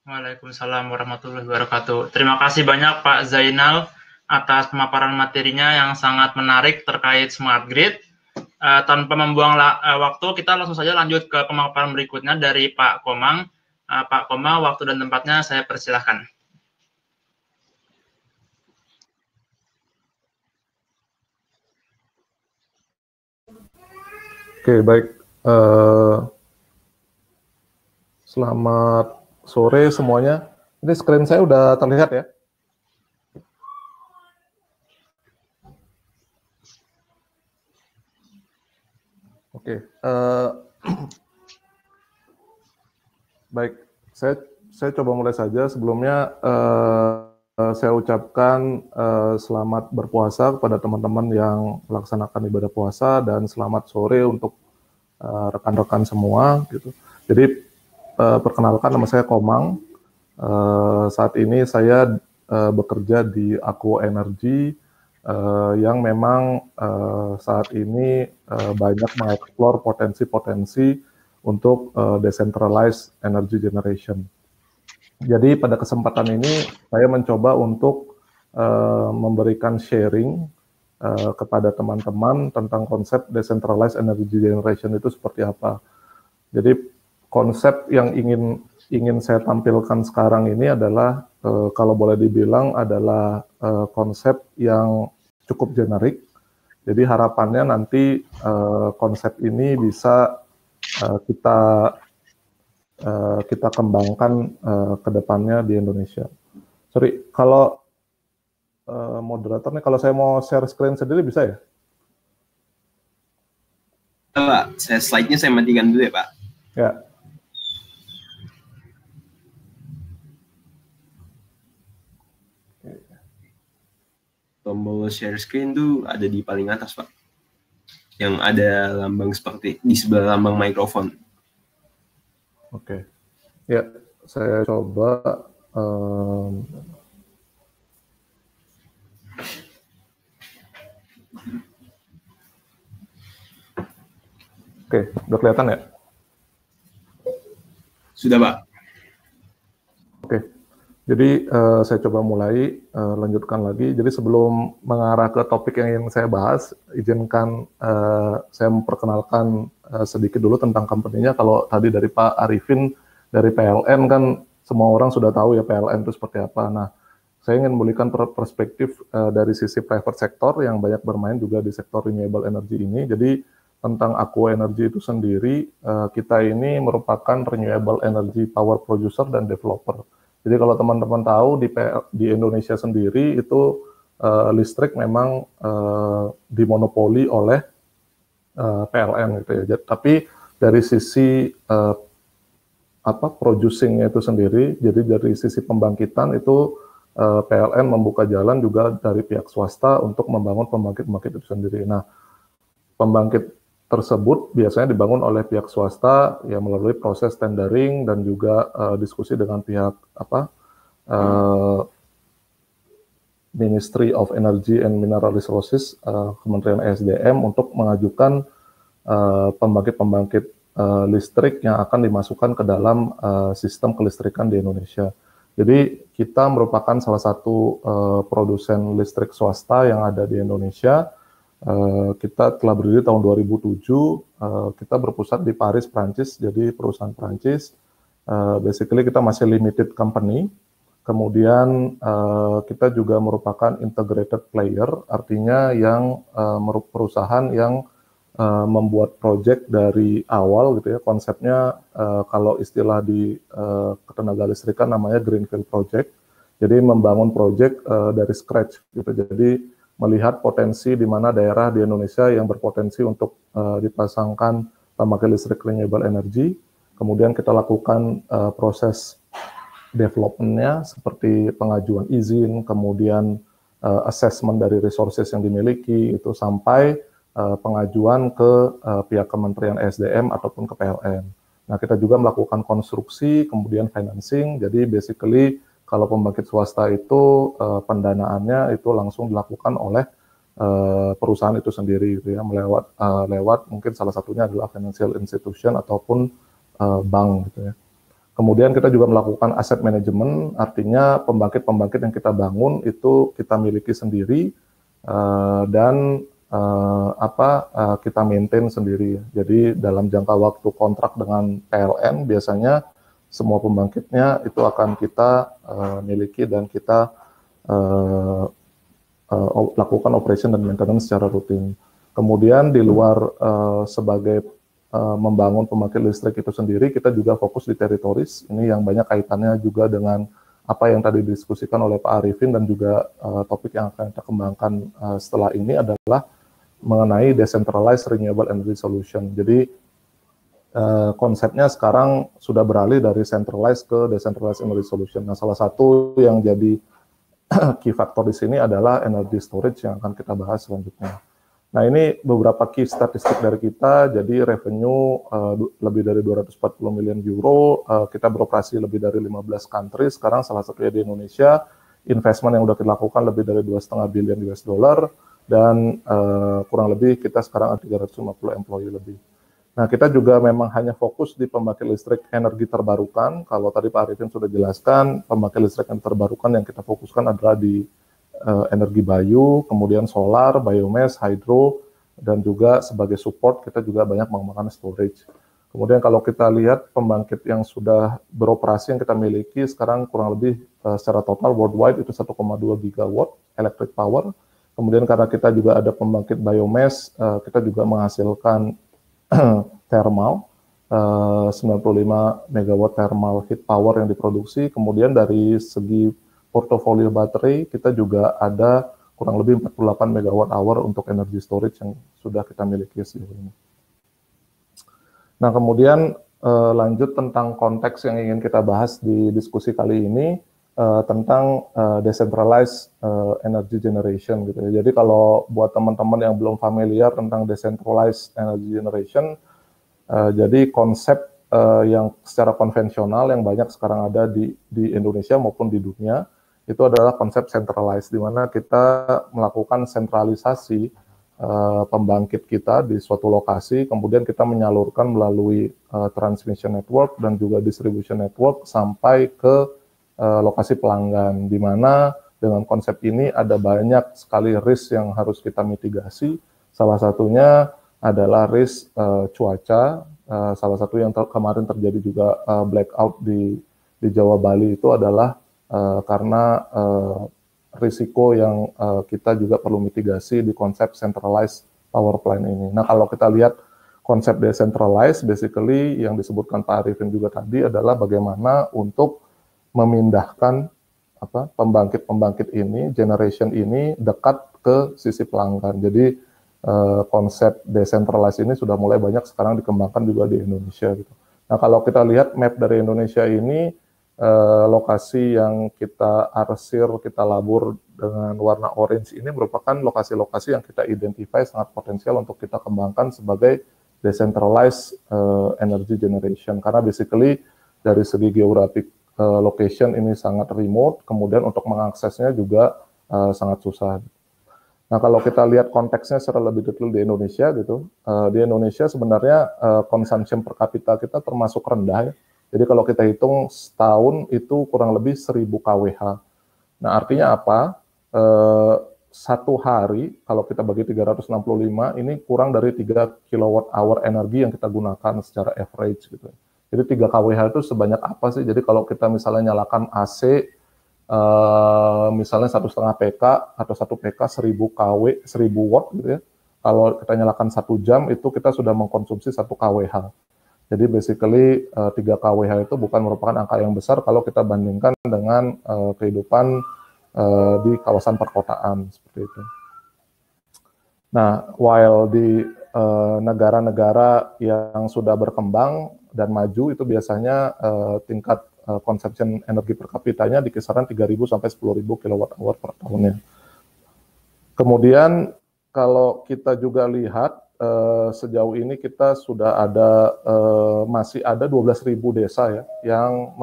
Waalaikumsalam warahmatullahi wabarakatuh. Terima kasih banyak Pak Zainal atas pemaparan materinya yang sangat menarik terkait smart grid. Tanpa membuang waktu, kita langsung saja lanjut ke pemaparan berikutnya dari Pak Komang. Pak Komang, waktu dan tempatnya saya persilahkan. Oke, baik. Selamat sore semuanya. Ini screen saya udah terlihat ya? Oke, baik. Saya coba mulai saja. Sebelumnya saya ucapkan selamat berpuasa kepada teman-teman yang melaksanakan ibadah puasa dan selamat sore untuk rekan-rekan semua. Gitu. Jadi perkenalkan, nama saya Komang. Saat ini saya bekerja di Aquo Energy. Yang memang saat ini banyak mengeksplor potensi-potensi untuk decentralized energy generation. Jadi pada kesempatan ini saya mencoba untuk memberikan sharing kepada teman-teman tentang konsep decentralized energy generation itu seperti apa. Jadi konsep yang ingin saya tampilkan sekarang ini adalah kalau boleh dibilang adalah konsep yang cukup generik. Jadi harapannya nanti konsep ini bisa kita kembangkan ke depannya di Indonesia. Sorry, kalau moderatornya, kalau saya mau share screen sendiri bisa ya? Pak, slide-nya saya matikan dulu ya, Pak. Ya. Tombol share screen tuh ada di paling atas, Pak. Yang ada lambang seperti di sebelah lambang mikrofon. Oke. Ya, saya coba. Oke, udah kelihatan ya? Sudah, Pak. Oke, jadi saya coba mulai, lanjutkan lagi. Jadi sebelum mengarah ke topik yang ingin saya bahas, izinkan saya memperkenalkan sedikit dulu tentang company-nya. Kalau tadi dari Pak Arifin, dari PLN kan semua orang sudah tahu ya PLN itu seperti apa. Nah, saya ingin memberikan perspektif dari sisi private sector yang banyak bermain juga di sektor renewable energy ini. Jadi tentang Aqua Energy itu sendiri, kita ini merupakan renewable energy power producer dan developer. Jadi kalau teman-teman tahu di Indonesia sendiri itu listrik memang dimonopoli oleh PLN gitu ya. Tapi dari sisi producing-nya itu sendiri, jadi dari sisi pembangkitan itu PLN membuka jalan juga dari pihak swasta untuk membangun pembangkit-pembangkit itu sendiri. Nah, pembangkit tersebut biasanya dibangun oleh pihak swasta ya melalui proses tendering dan juga diskusi dengan pihak Ministry of Energy and Mineral Resources, Kementerian ESDM untuk mengajukan pembangkit-pembangkit listrik yang akan dimasukkan ke dalam sistem kelistrikan di Indonesia. Jadi kita merupakan salah satu produsen listrik swasta yang ada di Indonesia. Kita telah berdiri tahun 2007, kita berpusat di Paris, Prancis, jadi perusahaan Prancis. Basically kita masih limited company, kemudian kita juga merupakan integrated player, artinya yang perusahaan yang membuat project dari awal gitu ya, konsepnya kalau istilah di ketenaga listrikan namanya greenfield project, jadi membangun project dari scratch gitu, jadi melihat potensi di mana daerah di Indonesia yang berpotensi untuk dipasangkan pembangkit listrik renewable energy. Kemudian kita lakukan proses development-nya seperti pengajuan izin, kemudian assessment dari resources yang dimiliki, itu sampai pengajuan ke pihak Kementerian ESDM ataupun ke PLN. Nah, kita juga melakukan konstruksi, kemudian financing, jadi basically kalau pembangkit swasta itu pendanaannya itu langsung dilakukan oleh perusahaan itu sendiri gitu ya, lewat mungkin salah satunya adalah financial institution ataupun bank gitu ya. Kemudian kita juga melakukan asset management, artinya pembangkit-pembangkit yang kita bangun itu kita miliki sendiri dan kita maintain sendiri. Jadi dalam jangka waktu kontrak dengan PLN biasanya semua pembangkitnya itu akan kita miliki dan kita lakukan operation dan maintenance secara rutin. Kemudian di luar sebagai membangun pembangkit listrik itu sendiri, kita juga fokus di territories. Ini yang banyak kaitannya juga dengan apa yang tadi didiskusikan oleh Pak Arifin dan juga topik yang akan kita kembangkan setelah ini adalah mengenai decentralized renewable energy solution. Jadi konsepnya sekarang sudah beralih dari centralized ke decentralized energy solution. Nah, salah satu yang jadi key factor di sini adalah energy storage yang akan kita bahas selanjutnya. Nah, ini beberapa key statistik dari kita. Jadi revenue lebih dari 240 miliar euro, kita beroperasi lebih dari 15 country. Sekarang salah satunya di Indonesia, investment yang sudah dilakukan lebih dari 2,5 billion US dollar dan kurang lebih kita sekarang ada 350 employee lebih. Nah, kita juga memang hanya fokus di pembangkit listrik energi terbarukan. Kalau tadi Pak Arifin sudah jelaskan, pembangkit listrik yang terbarukan yang kita fokuskan adalah di energi bayu, kemudian solar, biomass, hydro, dan juga sebagai support kita juga banyak mengembangkan storage. Kemudian kalau kita lihat pembangkit yang sudah beroperasi yang kita miliki sekarang kurang lebih secara total worldwide itu 1,2 gigawatt electric power. Kemudian karena kita juga ada pembangkit biomass, kita juga menghasilkan thermal, 95 megawatt thermal heat power yang diproduksi. Kemudian dari segi portofolio baterai, kita juga ada kurang lebih 48 megawatt hour untuk energy storage yang sudah kita miliki sejauh ini. Nah, kemudian lanjut tentang konteks yang ingin kita bahas di diskusi kali ini tentang decentralized energy generation gitu ya. Jadi kalau buat teman-teman yang belum familiar tentang decentralized energy generation, jadi konsep yang secara konvensional yang banyak sekarang ada di Indonesia maupun di dunia itu adalah konsep centralized, di mana kita melakukan sentralisasi pembangkit kita di suatu lokasi, kemudian kita menyalurkan melalui transmission network dan juga distribution network sampai ke lokasi pelanggan, di mana dengan konsep ini ada banyak sekali risk yang harus kita mitigasi. Salah satunya adalah risk cuaca. Salah satu yang kemarin terjadi juga blackout di Jawa Bali itu adalah karena risiko yang kita juga perlu mitigasi di konsep centralized power plant ini. Nah, kalau kita lihat konsep decentralized, basically yang disebutkan Pak Arifin juga tadi adalah bagaimana untuk memindahkan pembangkit-pembangkit ini, generation ini dekat ke sisi pelanggan. Jadi konsep decentralized ini sudah mulai banyak sekarang dikembangkan juga di Indonesia gitu. Nah, kalau kita lihat map dari Indonesia ini, lokasi yang kita arsir, kita labur dengan warna orange ini merupakan lokasi-lokasi yang kita identify sangat potensial untuk kita kembangkan sebagai decentralized energy generation. Karena basically dari segi geographic location ini sangat remote, kemudian untuk mengaksesnya juga sangat susah. Nah, kalau kita lihat konteksnya secara lebih detail di Indonesia gitu, di Indonesia sebenarnya consumption per kapita kita termasuk rendah ya. Jadi kalau kita hitung setahun itu kurang lebih 1000 kWh. Nah, artinya apa? Satu hari, kalau kita bagi 365, ini kurang dari 3 kWh energi yang kita gunakan secara average gitu. Jadi 3 kWh itu sebanyak apa sih? Jadi kalau kita misalnya nyalakan AC, misalnya 1,5 PK atau 1 PK 1000 watt gitu ya. Kalau kita nyalakan 1 jam, itu kita sudah mengkonsumsi 1 kWh. Jadi basically 3 kWh itu bukan merupakan angka yang besar kalau kita bandingkan dengan kehidupan di kawasan perkotaan seperti itu. Nah, while di negara-negara yang sudah berkembang dan maju itu biasanya tingkat consumption energi per kapitanya di kisaran 3.000 sampai 10.000 kWh per tahunnya. Kemudian kalau kita juga lihat sejauh ini kita sudah ada masih ada 12.000 desa ya yang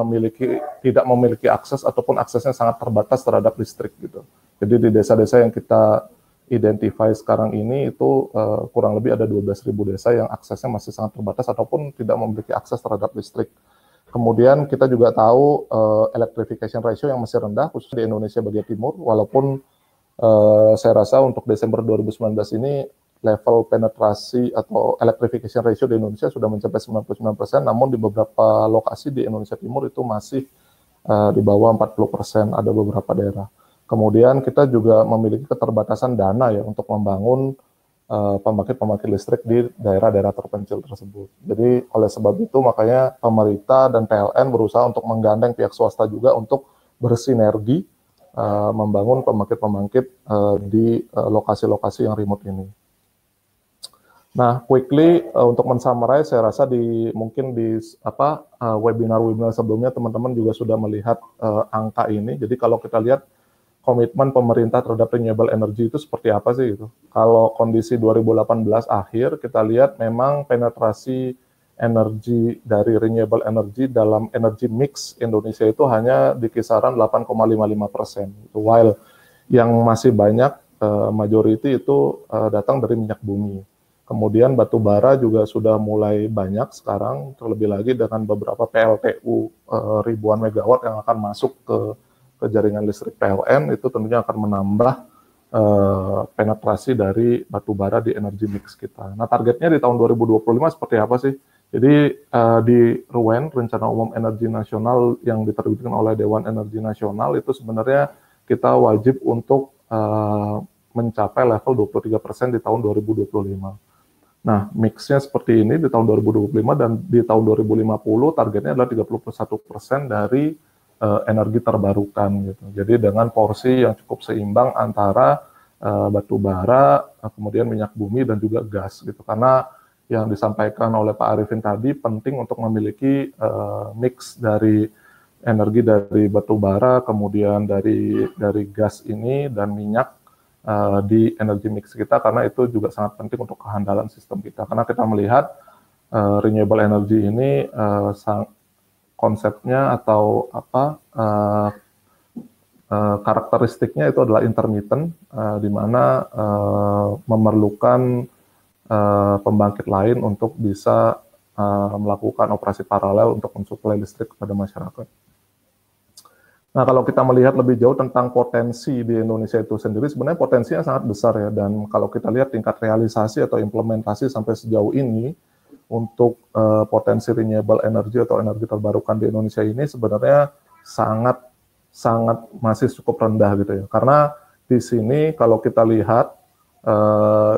tidak memiliki akses ataupun aksesnya sangat terbatas terhadap listrik gitu. Jadi di desa-desa yang kita identify sekarang ini itu kurang lebih ada 12.000 desa yang aksesnya masih sangat terbatas ataupun tidak memiliki akses terhadap listrik. Kemudian kita juga tahu electrification ratio yang masih rendah khususnya di Indonesia bagian timur, walaupun saya rasa untuk Desember 2019 ini level penetrasi atau electrification ratio di Indonesia sudah mencapai 99%, namun di beberapa lokasi di Indonesia Timur itu masih di bawah 40%, ada beberapa daerah. Kemudian kita juga memiliki keterbatasan dana ya untuk membangun pembangkit-pembangkit listrik di daerah-daerah terpencil tersebut. Jadi oleh sebab itu makanya pemerintah dan PLN berusaha untuk menggandeng pihak swasta juga untuk bersinergi membangun pembangkit-pembangkit di lokasi-lokasi yang remote ini. Nah, quickly untuk mensummarize, saya rasa mungkin di webinar-webinar sebelumnya teman-teman juga sudah melihat angka ini. Jadi kalau kita lihat komitmen pemerintah terhadap renewable energy itu seperti apa sih gitu. Kalau kondisi 2018 akhir kita lihat memang penetrasi energi dari renewable energy dalam energy mix Indonesia itu hanya di kisaran 8,55%. While yang masih banyak majority itu datang dari minyak bumi. Kemudian batu bara juga sudah mulai banyak sekarang, terlebih lagi dengan beberapa PLTU ribuan megawatt yang akan masuk ke jaringan listrik PLN, itu tentunya akan menambah penetrasi dari batu bara di energi mix kita. Nah, targetnya di tahun 2025 seperti apa sih? Jadi di RUEN, Rencana Umum Energi Nasional yang diterbitkan oleh Dewan Energi Nasional, itu sebenarnya kita wajib untuk mencapai level 23% di tahun 2025. Nah, mix-nya seperti ini di tahun 2025 dan di tahun 2050 targetnya adalah 31% dari energi terbarukan gitu. Jadi dengan porsi yang cukup seimbang antara batu bara, kemudian minyak bumi dan juga gas gitu. Karena yang disampaikan oleh Pak Arifin tadi, penting untuk memiliki mix dari energi dari batu bara, kemudian dari gas ini dan minyak di energi mix kita, karena itu juga sangat penting untuk kehandalan sistem kita. Karena kita melihat renewable energy ini konsepnya atau karakteristiknya itu adalah intermittent, di mana memerlukan pembangkit lain untuk bisa melakukan operasi paralel untuk mensuplai listrik kepada masyarakat. Nah, kalau kita melihat lebih jauh tentang potensi di Indonesia itu sendiri, sebenarnya potensinya sangat besar ya, dan kalau kita lihat tingkat realisasi atau implementasi sampai sejauh ini untuk potensi renewable energy atau energi terbarukan di Indonesia ini sebenarnya sangat masih cukup rendah gitu ya. Karena di sini kalau kita lihat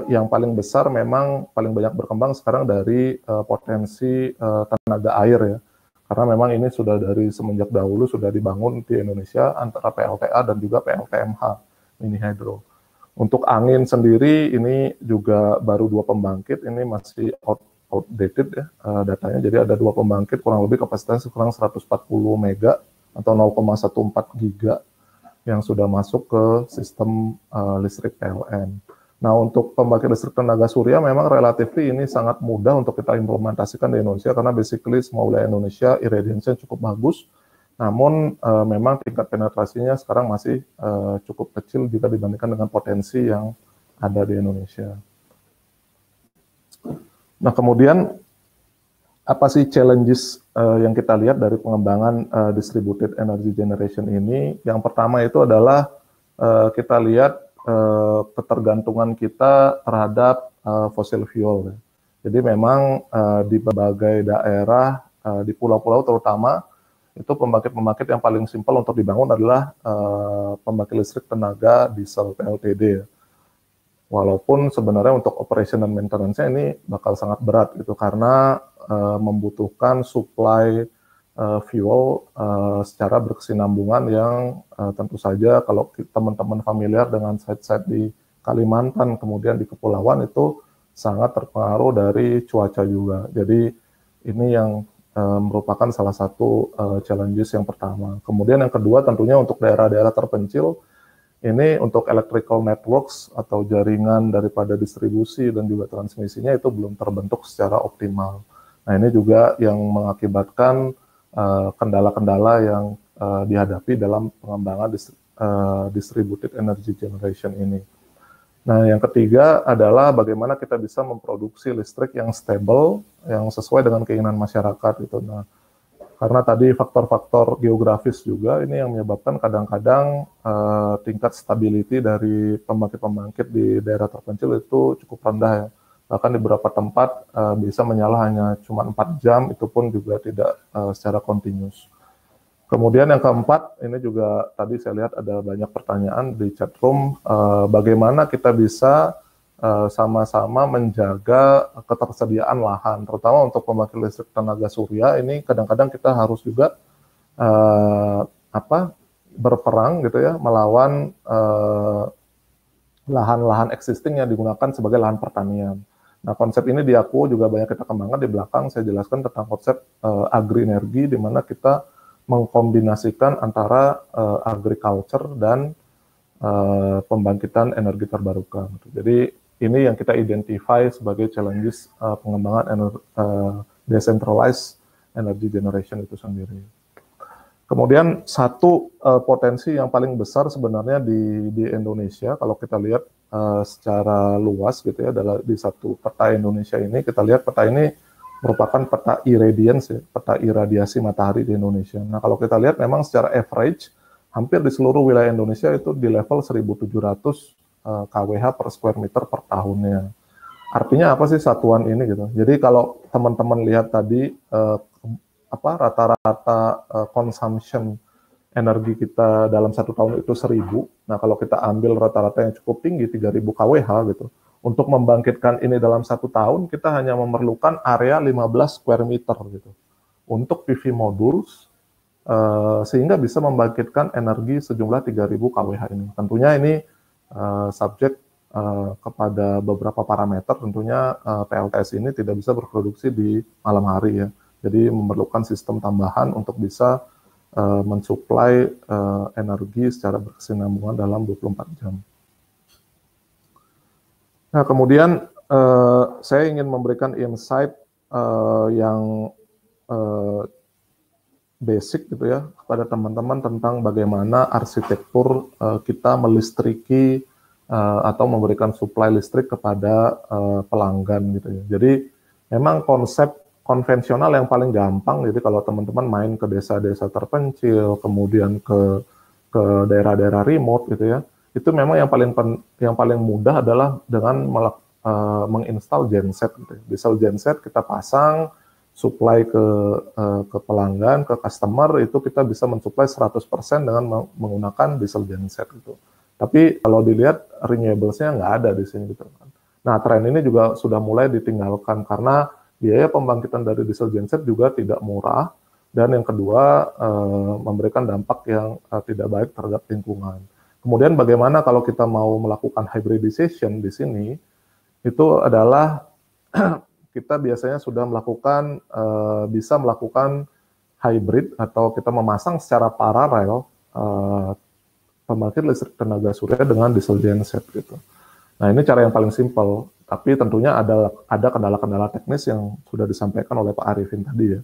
yang paling besar memang paling banyak berkembang sekarang dari potensi tenaga air ya. Karena memang ini sudah dari semenjak dahulu sudah dibangun di Indonesia antara PLTA dan juga PLTMH, mini hydro. Untuk angin sendiri ini juga baru 2 pembangkit, ini masih outdated ya datanya. Jadi ada 2 pembangkit kurang lebih kapasitasnya kurang 140 mega atau 0,14 giga yang sudah masuk ke sistem listrik PLN. Nah, untuk pembangkit listrik tenaga surya memang relatif ini sangat mudah untuk kita implementasikan di Indonesia karena basically semua wilayah Indonesia irradiance-nya cukup bagus. Namun memang tingkat penetrasinya sekarang masih cukup kecil jika dibandingkan dengan potensi yang ada di Indonesia. Nah, kemudian apa sih challenges yang kita lihat dari pengembangan distributed energy generation ini? Yang pertama itu adalah kita lihat ketergantungan kita terhadap fossil fuel. Jadi memang di berbagai daerah, di pulau-pulau terutama, itu pembangkit-pembangkit yang paling simpel untuk dibangun adalah pembangkit listrik tenaga diesel PLTD. Walaupun sebenarnya untuk operation dan maintenance-nya ini bakal sangat berat gitu, karena membutuhkan supply fuel secara berkesinambungan yang tentu saja kalau teman-teman familiar dengan site-site di Kalimantan, kemudian di kepulauan itu sangat terpengaruh dari cuaca juga. Jadi ini yang merupakan salah satu challenges yang pertama. Kemudian yang kedua tentunya untuk daerah-daerah terpencil, ini untuk electrical networks atau jaringan daripada distribusi dan juga transmisinya itu belum terbentuk secara optimal. Nah, ini juga yang mengakibatkan kendala-kendala yang dihadapi dalam pengembangan distributed energy generation ini. Nah, yang ketiga adalah bagaimana kita bisa memproduksi listrik yang stable, yang sesuai dengan keinginan masyarakat itu. Nah, karena tadi faktor-faktor geografis juga ini yang menyebabkan kadang-kadang tingkat stability dari pembangkit-pembangkit di daerah terpencil itu cukup rendah ya. Bahkan di beberapa tempat bisa menyala hanya cuma 4 jam, itu pun juga tidak secara continuous. Kemudian yang keempat, ini juga tadi saya lihat ada banyak pertanyaan di chat room, bagaimana kita bisa sama-sama menjaga ketersediaan lahan, terutama untuk pembangkit listrik tenaga surya, ini kadang-kadang kita harus juga berperang gitu ya, melawan lahan-lahan existing yang digunakan sebagai lahan pertanian. Nah, konsep ini di Akuo juga banyak kita kembangkan. Di belakang saya jelaskan tentang konsep agri-energi, di mana kita mengkombinasikan antara agriculture dan pembangkitan energi terbarukan. Jadi ini yang kita identify sebagai challenges pengembangan decentralized energy generation itu sendiri. Kemudian satu potensi yang paling besar sebenarnya di Indonesia, kalau kita lihat secara luas gitu ya, adalah di satu peta Indonesia ini, kita lihat peta ini merupakan peta irradiance ya, peta iradiasi matahari di Indonesia. Nah, kalau kita lihat memang secara average, hampir di seluruh wilayah Indonesia itu di level 1.700 kWh per square meter per tahunnya. Artinya apa sih satuan ini gitu? Jadi kalau teman-teman lihat tadi rata-rata consumption energi kita dalam 1 tahun itu 1.000. Nah, kalau kita ambil rata-rata yang cukup tinggi 3.000 kWh gitu, untuk membangkitkan ini dalam 1 tahun kita hanya memerlukan area 15 square meter gitu untuk PV modules, sehingga bisa membangkitkan energi sejumlah 3.000 kWh ini. Tentunya ini subject kepada beberapa parameter, tentunya PLTS ini tidak bisa berproduksi di malam hari ya. Jadi memerlukan sistem tambahan untuk bisa mensuplai energi secara berkesinambungan dalam 24 jam. Nah, kemudian saya ingin memberikan insight yang basic gitu ya kepada teman-teman tentang bagaimana arsitektur kita melistriki atau memberikan supply listrik kepada pelanggan gitu ya. Jadi memang konsep konvensional yang paling gampang, jadi kalau teman-teman main ke desa-desa terpencil, kemudian ke daerah-daerah remote gitu ya, itu memang yang paling mudah adalah dengan menginstal genset gitu ya. Diesel genset kita pasang, supply ke pelanggan, ke customer, itu kita bisa mensuplai 100% dengan menggunakan diesel genset gitu. Tapi kalau dilihat renewables-nya nggak ada di sini gitu kan. Nah, tren ini juga sudah mulai ditinggalkan karena biaya pembangkitan dari diesel genset juga tidak murah, dan yang kedua memberikan dampak yang tidak baik terhadap lingkungan. Kemudian bagaimana kalau kita mau melakukan hybridization di sini, itu adalah kita biasanya sudah melakukan, bisa melakukan hybrid atau kita memasang secara paralel pembangkit listrik tenaga surya dengan diesel genset gitu. Nah, ini cara yang paling simpel, tapi tentunya ada kendala-kendala teknis yang sudah disampaikan oleh Pak Arifin tadi ya.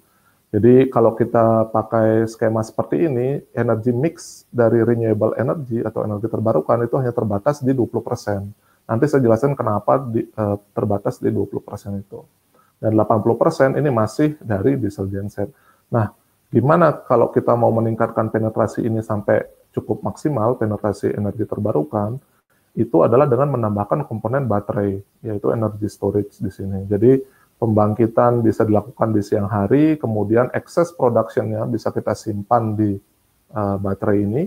Jadi kalau kita pakai skema seperti ini, energi mix dari renewable energy atau energi terbarukan itu hanya terbatas di 20%. Nanti saya jelaskan kenapa terbatas di 20% itu. Dan 80% ini masih dari diesel genset. Nah, gimana kalau kita mau meningkatkan penetrasi ini sampai cukup maksimal, penetrasi energi terbarukan, itu adalah dengan menambahkan komponen baterai, yaitu energy storage di sini. Jadi pembangkitan bisa dilakukan di siang hari, kemudian excess production-nya bisa kita simpan di baterai ini,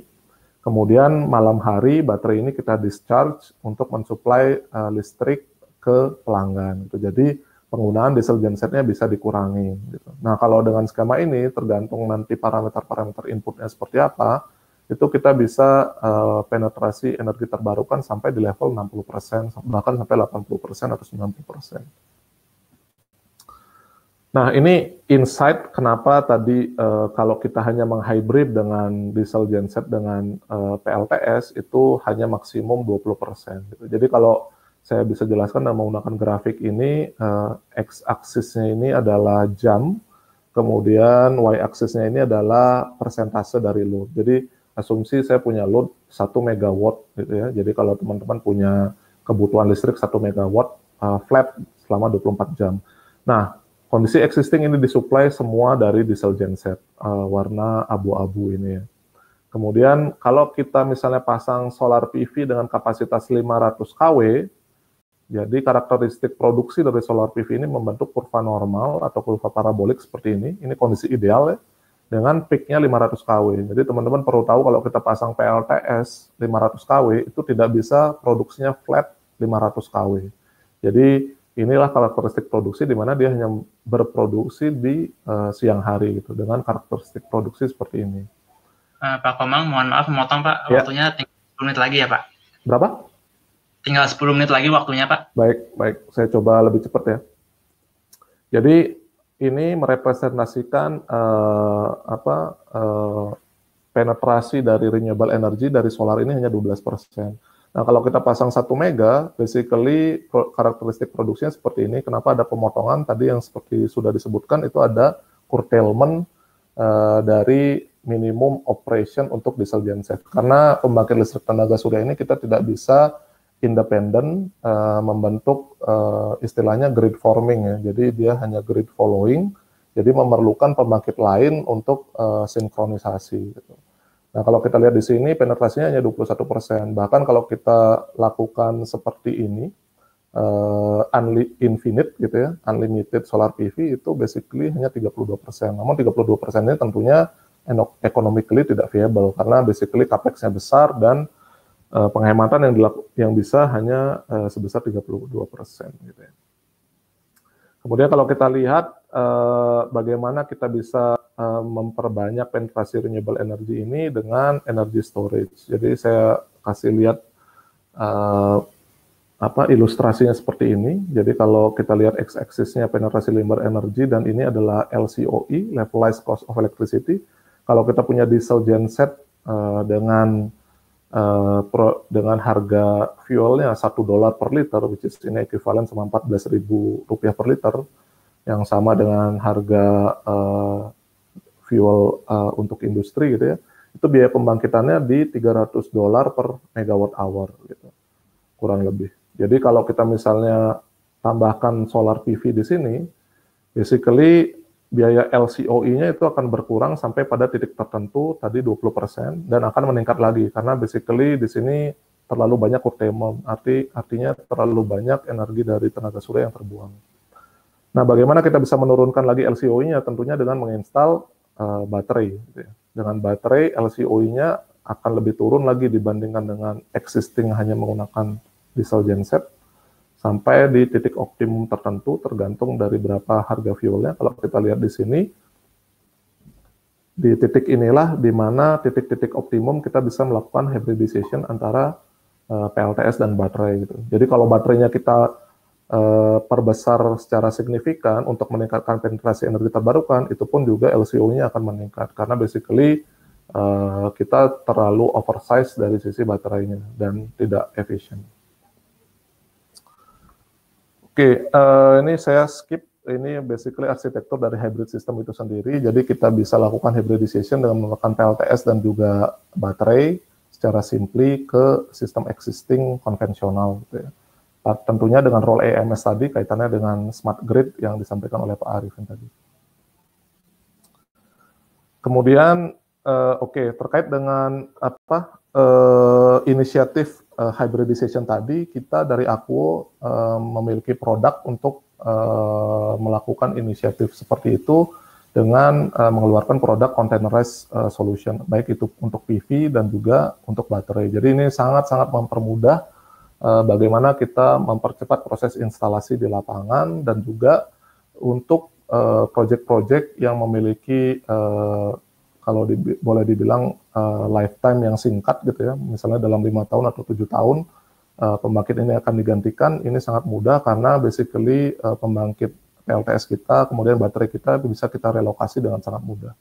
kemudian malam hari baterai ini kita discharge untuk mensuplai listrik ke pelanggan. Jadi penggunaan diesel gensetnya bisa dikurangi. Gitu. Nah, kalau dengan skema ini, tergantung nanti parameter-parameter inputnya seperti apa, itu kita bisa penetrasi energi terbarukan sampai di level 60%, bahkan sampai 80% atau 90%. Nah, ini insight kenapa tadi kalau kita hanya menghybrid dengan diesel genset dengan PLTS, itu hanya maksimum 20%. Gitu. Jadi kalau saya bisa jelaskan dengan menggunakan grafik ini, x-aksisnya ini adalah jam, kemudian y-aksisnya ini adalah persentase dari load. Jadi asumsi saya punya load 1 megawatt gitu ya. Jadi kalau teman-teman punya kebutuhan listrik 1 megawatt flat selama 24 jam. Nah, kondisi existing ini disuplai semua dari diesel genset warna abu-abu ini ya. Kemudian kalau kita misalnya pasang solar PV dengan kapasitas 500 kW, jadi karakteristik produksi dari solar PV ini membentuk kurva normal atau kurva parabolik seperti ini. Ini kondisi ideal ya, dengan peak-nya 500 kW. Jadi teman-teman perlu tahu kalau kita pasang PLTS 500 kW, itu tidak bisa produksinya flat 500 kW. Jadi inilah karakteristik produksi di mana dia hanya berproduksi di siang hari gitu, dengan karakteristik produksi seperti ini. Pak Komang, mohon maaf memotong Pak, waktunya tinggal 10 menit lagi ya Pak. Berapa? Tinggal 10 menit lagi waktunya Pak. Baik, saya coba lebih cepat ya. Jadi ini merepresentasikan penetrasi dari renewable energy dari solar ini hanya 12%. Nah, kalau kita pasang 1 mega, basically karakteristik produksinya seperti ini. Kenapa ada pemotongan? Tadi yang seperti sudah disebutkan, itu ada curtailment dari minimum operation untuk diesel genset. Karena pembangkit listrik tenaga surya ini kita tidak bisa independen membentuk istilahnya grid forming ya. Jadi dia hanya grid following, jadi memerlukan pembangkit lain untuk sinkronisasi gitu. Nah, kalau kita lihat di sini penetrasinya hanya 21%. Bahkan kalau kita lakukan seperti ini infinite gitu ya, unlimited solar PV, itu basically hanya 32%. Namun 32% ini tentunya economically tidak viable karena basically capex-nya besar dan penghematan yang bisa hanya sebesar 32% gitu ya. Kemudian kalau kita lihat bagaimana kita bisa memperbanyak penetrasi renewable energy ini dengan energy storage. Jadi saya kasih lihat ilustrasinya seperti ini. Jadi kalau kita lihat x-axis-nya penetrasi limber energy, dan ini adalah LCOE, levelized cost of electricity. Kalau kita punya diesel genset dengan harga fuelnya $1 per liter, which is ini ekuivalen sama Rp14.000 per liter, yang sama dengan harga fuel untuk industri gitu ya, itu biaya pembangkitannya di $300 per megawatt hour gitu, kurang lebih. Jadi kalau kita misalnya tambahkan solar PV di sini, basically biaya LCOE-nya itu akan berkurang sampai pada titik tertentu tadi 20% dan akan meningkat lagi karena basically di sini terlalu banyak curtailment, artinya terlalu banyak energi dari tenaga surya yang terbuang. Nah, bagaimana kita bisa menurunkan lagi LCOE-nya? Tentunya dengan menginstal baterai. Gitu ya. Dengan baterai LCOE-nya akan lebih turun lagi dibandingkan dengan existing hanya menggunakan diesel genset sampai di titik optimum tertentu tergantung dari berapa harga fuelnya. Kalau kita lihat di sini, di titik inilah di mana titik-titik optimum kita bisa melakukan hybridization antara PLTS dan baterai gitu. Jadi kalau baterainya kita perbesar secara signifikan untuk meningkatkan penetrasi energi terbarukan, itu pun juga LCOE-nya akan meningkat karena basically kita terlalu oversize dari sisi baterainya dan tidak efisien. Oke, ini saya skip, ini basically arsitektur dari hybrid system itu sendiri, jadi kita bisa lakukan hybridization dengan menggunakan PLTS dan juga baterai secara simply ke sistem existing konvensional gitu ya. Tentunya dengan role EMS tadi kaitannya dengan smart grid yang disampaikan oleh Pak Arifin tadi. Kemudian, terkait dengan inisiatif hybridization tadi, kita dari Akuo memiliki produk untuk melakukan inisiatif seperti itu dengan mengeluarkan produk containerized solution, baik itu untuk PV dan juga untuk baterai. Jadi ini sangat-sangat mempermudah bagaimana kita mempercepat proses instalasi di lapangan dan juga untuk proyek-proyek yang memiliki kalau boleh dibilang lifetime yang singkat gitu ya, misalnya dalam 5 tahun atau 7 tahun pembangkit ini akan digantikan, ini sangat mudah karena basically pembangkit PLTS kita, kemudian baterai kita bisa kita relokasi dengan sangat mudah.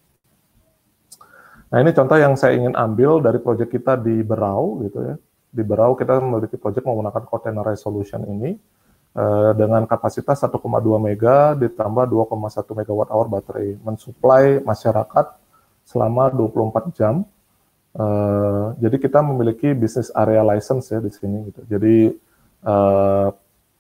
Nah ini contoh yang saya ingin ambil dari proyek kita di Berau gitu ya. Di Berau kita memiliki proyek menggunakan containerized solution ini dengan kapasitas 1,2 mega ditambah 2,1 megawatt hour baterai, mensuplai masyarakat selama 24 jam. Jadi kita memiliki business area license ya di sini gitu. Jadi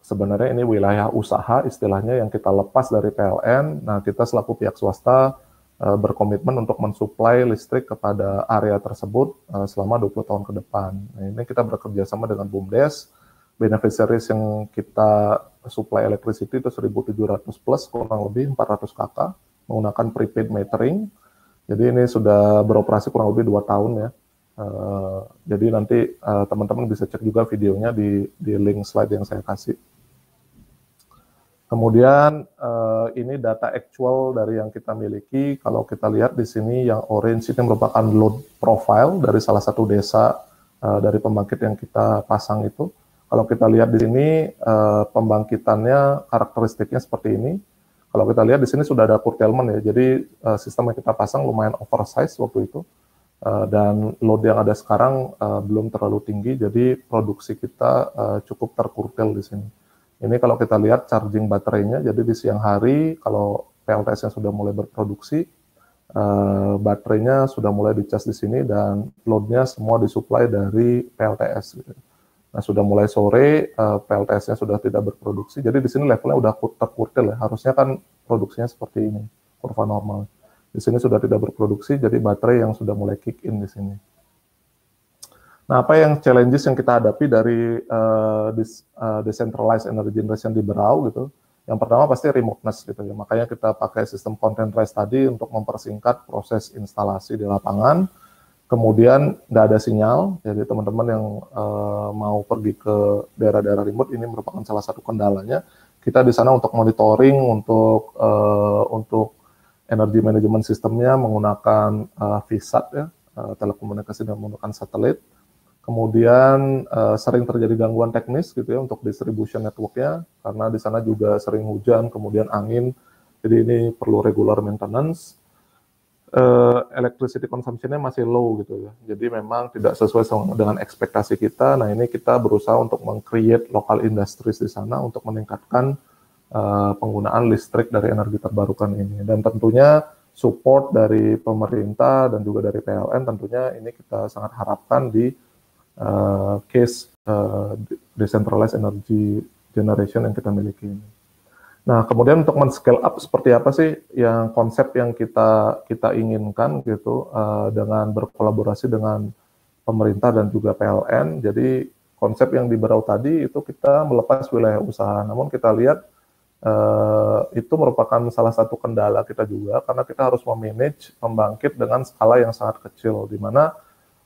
sebenarnya ini wilayah usaha istilahnya yang kita lepas dari PLN. Nah, kita selaku pihak swasta berkomitmen untuk mensuplai listrik kepada area tersebut selama 20 tahun ke depan. Nah, ini kita bekerja sama dengan BUMDes. Beneficiaries yang kita supply electricity itu 1.700 plus, kurang lebih 400 KK menggunakan prepaid metering. Jadi ini sudah beroperasi kurang lebih 2 tahun ya. Jadi nanti teman-teman bisa cek juga videonya di link slide yang saya kasih. Kemudian ini data actual dari yang kita miliki. Kalau kita lihat di sini yang orange ini merupakan load profile dari salah satu desa dari pembangkit yang kita pasang itu. Kalau kita lihat di sini pembangkitannya karakteristiknya seperti ini. Kalau kita lihat di sini sudah ada curtailment ya. Jadi sistem yang kita pasang lumayan oversize waktu itu. Dan load yang ada sekarang belum terlalu tinggi. Jadi produksi kita cukup terkurtel di sini. Ini kalau kita lihat charging baterainya, jadi di siang hari kalau PLTS-nya sudah mulai berproduksi, baterainya sudah mulai dicas di sini dan load-nya semua disuplai dari PLTS. Gitu. Nah sudah mulai sore, PLTS-nya sudah tidak berproduksi, jadi di sini levelnya udah terkurtil ya. Harusnya kan produksinya seperti ini, kurva normal. Di sini sudah tidak berproduksi, jadi baterai yang sudah mulai kick in di sini. Nah, apa yang challenges yang kita hadapi dari decentralized energy generation di Berau gitu? Yang pertama pasti remoteness gitu ya. Makanya kita pakai sistem containerized tadi untuk mempersingkat proses instalasi di lapangan. Kemudian nggak ada sinyal, jadi teman-teman yang mau pergi ke daerah-daerah remote ini merupakan salah satu kendalanya. Kita di sana untuk monitoring, untuk energy management sistemnya menggunakan VSAT ya, telekomunikasi dengan menggunakan satelit. Kemudian sering terjadi gangguan teknis gitu ya untuk distribution network-nya, karena di sana juga sering hujan, kemudian angin, jadi ini perlu regular maintenance. Electricity consumption-nya masih low gitu ya, jadi memang tidak sesuai dengan ekspektasi kita. Nah ini kita berusaha untuk meng-create local industries di sana untuk meningkatkan penggunaan listrik dari energi terbarukan ini, dan tentunya support dari pemerintah dan juga dari PLN tentunya ini kita sangat harapkan di case decentralized energy generation yang kita miliki ini. Nah, kemudian untuk men-scale up seperti apa sih yang konsep yang kita inginkan gitu dengan berkolaborasi dengan pemerintah dan juga PLN. Jadi konsep yang di Berau tadi itu kita melepas wilayah usaha, namun kita lihat itu merupakan salah satu kendala kita juga karena kita harus memanage pembangkit dengan skala yang sangat kecil, di mana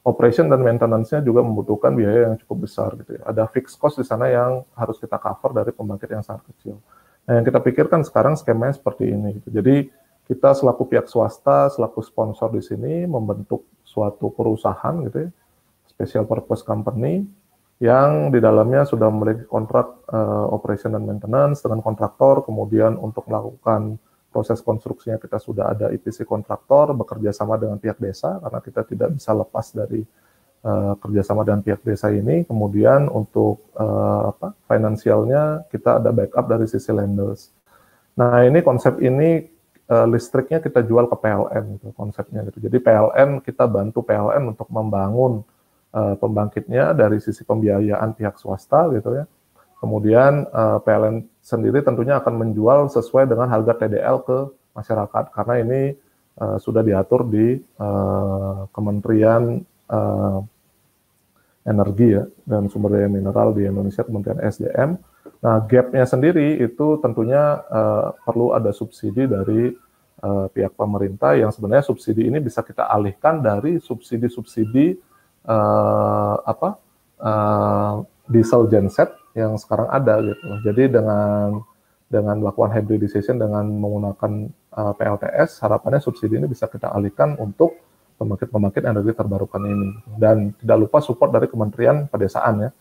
operation dan maintenance-nya juga membutuhkan biaya yang cukup besar gitu ya. Ada fixed cost di sana yang harus kita cover dari pembangkit yang sangat kecil. Nah, yang kita pikirkan sekarang skemanya seperti ini gitu. Jadi kita selaku pihak swasta, selaku sponsor di sini membentuk suatu perusahaan gitu ya, special purpose company yang di dalamnya sudah memiliki kontrak operation dan maintenance dengan kontraktor, kemudian untuk melakukan proses konstruksinya kita sudah ada EPC kontraktor, bekerja sama dengan pihak desa, karena kita tidak bisa lepas dari kerjasama dengan pihak desa ini. Kemudian untuk finansialnya kita ada backup dari sisi lenders. Nah ini konsep ini listriknya kita jual ke PLN gitu, konsepnya gitu. Jadi PLN, kita bantu PLN untuk membangun pembangkitnya dari sisi pembiayaan pihak swasta gitu ya. Kemudian PLN sendiri tentunya akan menjual sesuai dengan harga TDL ke masyarakat, karena ini sudah diatur di Kementerian Energi ya, dan Sumber Daya Mineral di Indonesia, Kementerian SDM. Nah, gap-nya sendiri itu tentunya perlu ada subsidi dari pihak pemerintah, yang sebenarnya subsidi ini bisa kita alihkan dari subsidi-subsidi diesel genset yang sekarang ada gitu. Jadi dengan melakukan hybridization dengan menggunakan PLTS, harapannya subsidi ini bisa kita alihkan untuk pembangkit-pembangkit energi terbarukan ini. Dan tidak lupa support dari Kementerian Pedesaan ya,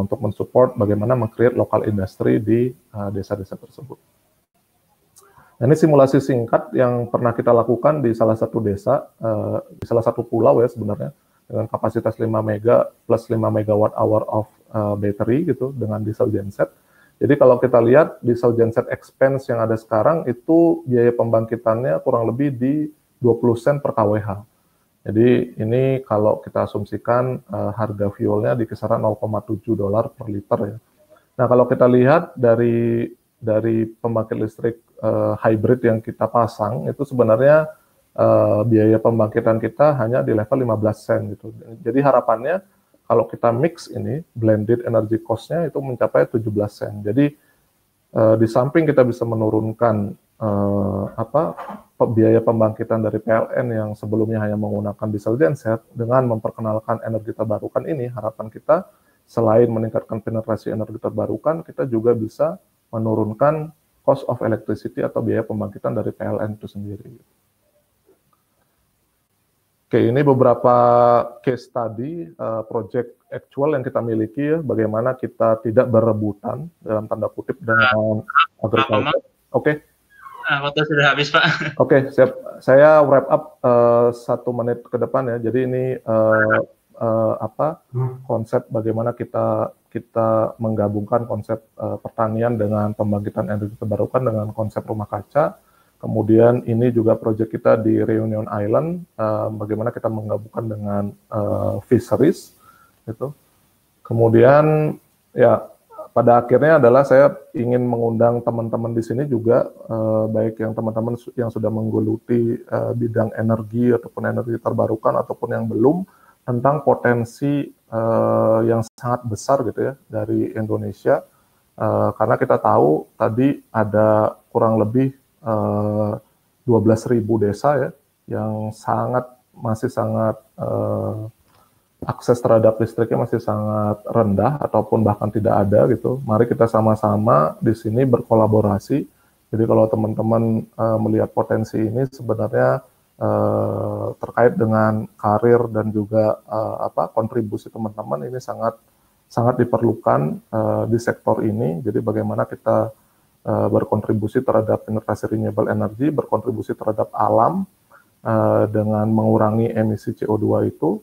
untuk mensupport bagaimana meng-create local industry di desa-desa tersebut. Nah, ini simulasi singkat yang pernah kita lakukan di salah satu desa, di salah satu pulau ya sebenarnya, dengan kapasitas 5 mega plus 5 megawatt hour of battery gitu dengan diesel genset. Jadi kalau kita lihat diesel genset expense yang ada sekarang itu biaya pembangkitannya kurang lebih di 20 sen per kWh. Jadi ini kalau kita asumsikan harga fuelnya di kisaran $0,7 per liter ya. Nah kalau kita lihat dari pembangkit listrik hybrid yang kita pasang itu sebenarnya biaya pembangkitan kita hanya di level 15 sen gitu. Jadi harapannya kalau kita mix ini, blended energy cost-nya itu mencapai 17 sen. Jadi di samping kita bisa menurunkan biaya pembangkitan dari PLN yang sebelumnya hanya menggunakan diesel genset, dengan memperkenalkan energi terbarukan ini, harapan kita selain meningkatkan penetrasi energi terbarukan, kita juga bisa menurunkan cost of electricity atau biaya pembangkitan dari PLN itu sendiri. Oke, ini beberapa case study project actual yang kita miliki ya, bagaimana kita tidak berebutan dalam tanda kutip dengan agriculture. Oke. Waktu sudah habis, Pak. Oke, siap. Saya wrap up 1 menit ke depan ya. Jadi ini konsep bagaimana kita menggabungkan konsep pertanian dengan pembangkitan energi terbarukan dengan konsep rumah kaca. Kemudian ini juga proyek kita di Reunion Island, bagaimana kita menggabungkan dengan fisheries, gitu. Kemudian ya pada akhirnya adalah saya ingin mengundang teman-teman di sini juga, baik yang teman-teman yang sudah menggeluti bidang energi ataupun energi terbarukan ataupun yang belum, tentang potensi yang sangat besar gitu ya dari Indonesia, karena kita tahu tadi ada kurang lebih 12.000 desa ya, yang masih sangat akses terhadap listriknya masih sangat rendah ataupun bahkan tidak ada gitu. Mari kita sama-sama di sini berkolaborasi. Jadi kalau teman-teman melihat potensi ini, sebenarnya terkait dengan karir dan juga kontribusi teman-teman ini sangat diperlukan di sektor ini. Jadi bagaimana kita berkontribusi terhadap generasi renewable energy, berkontribusi terhadap alam dengan mengurangi emisi CO2 itu,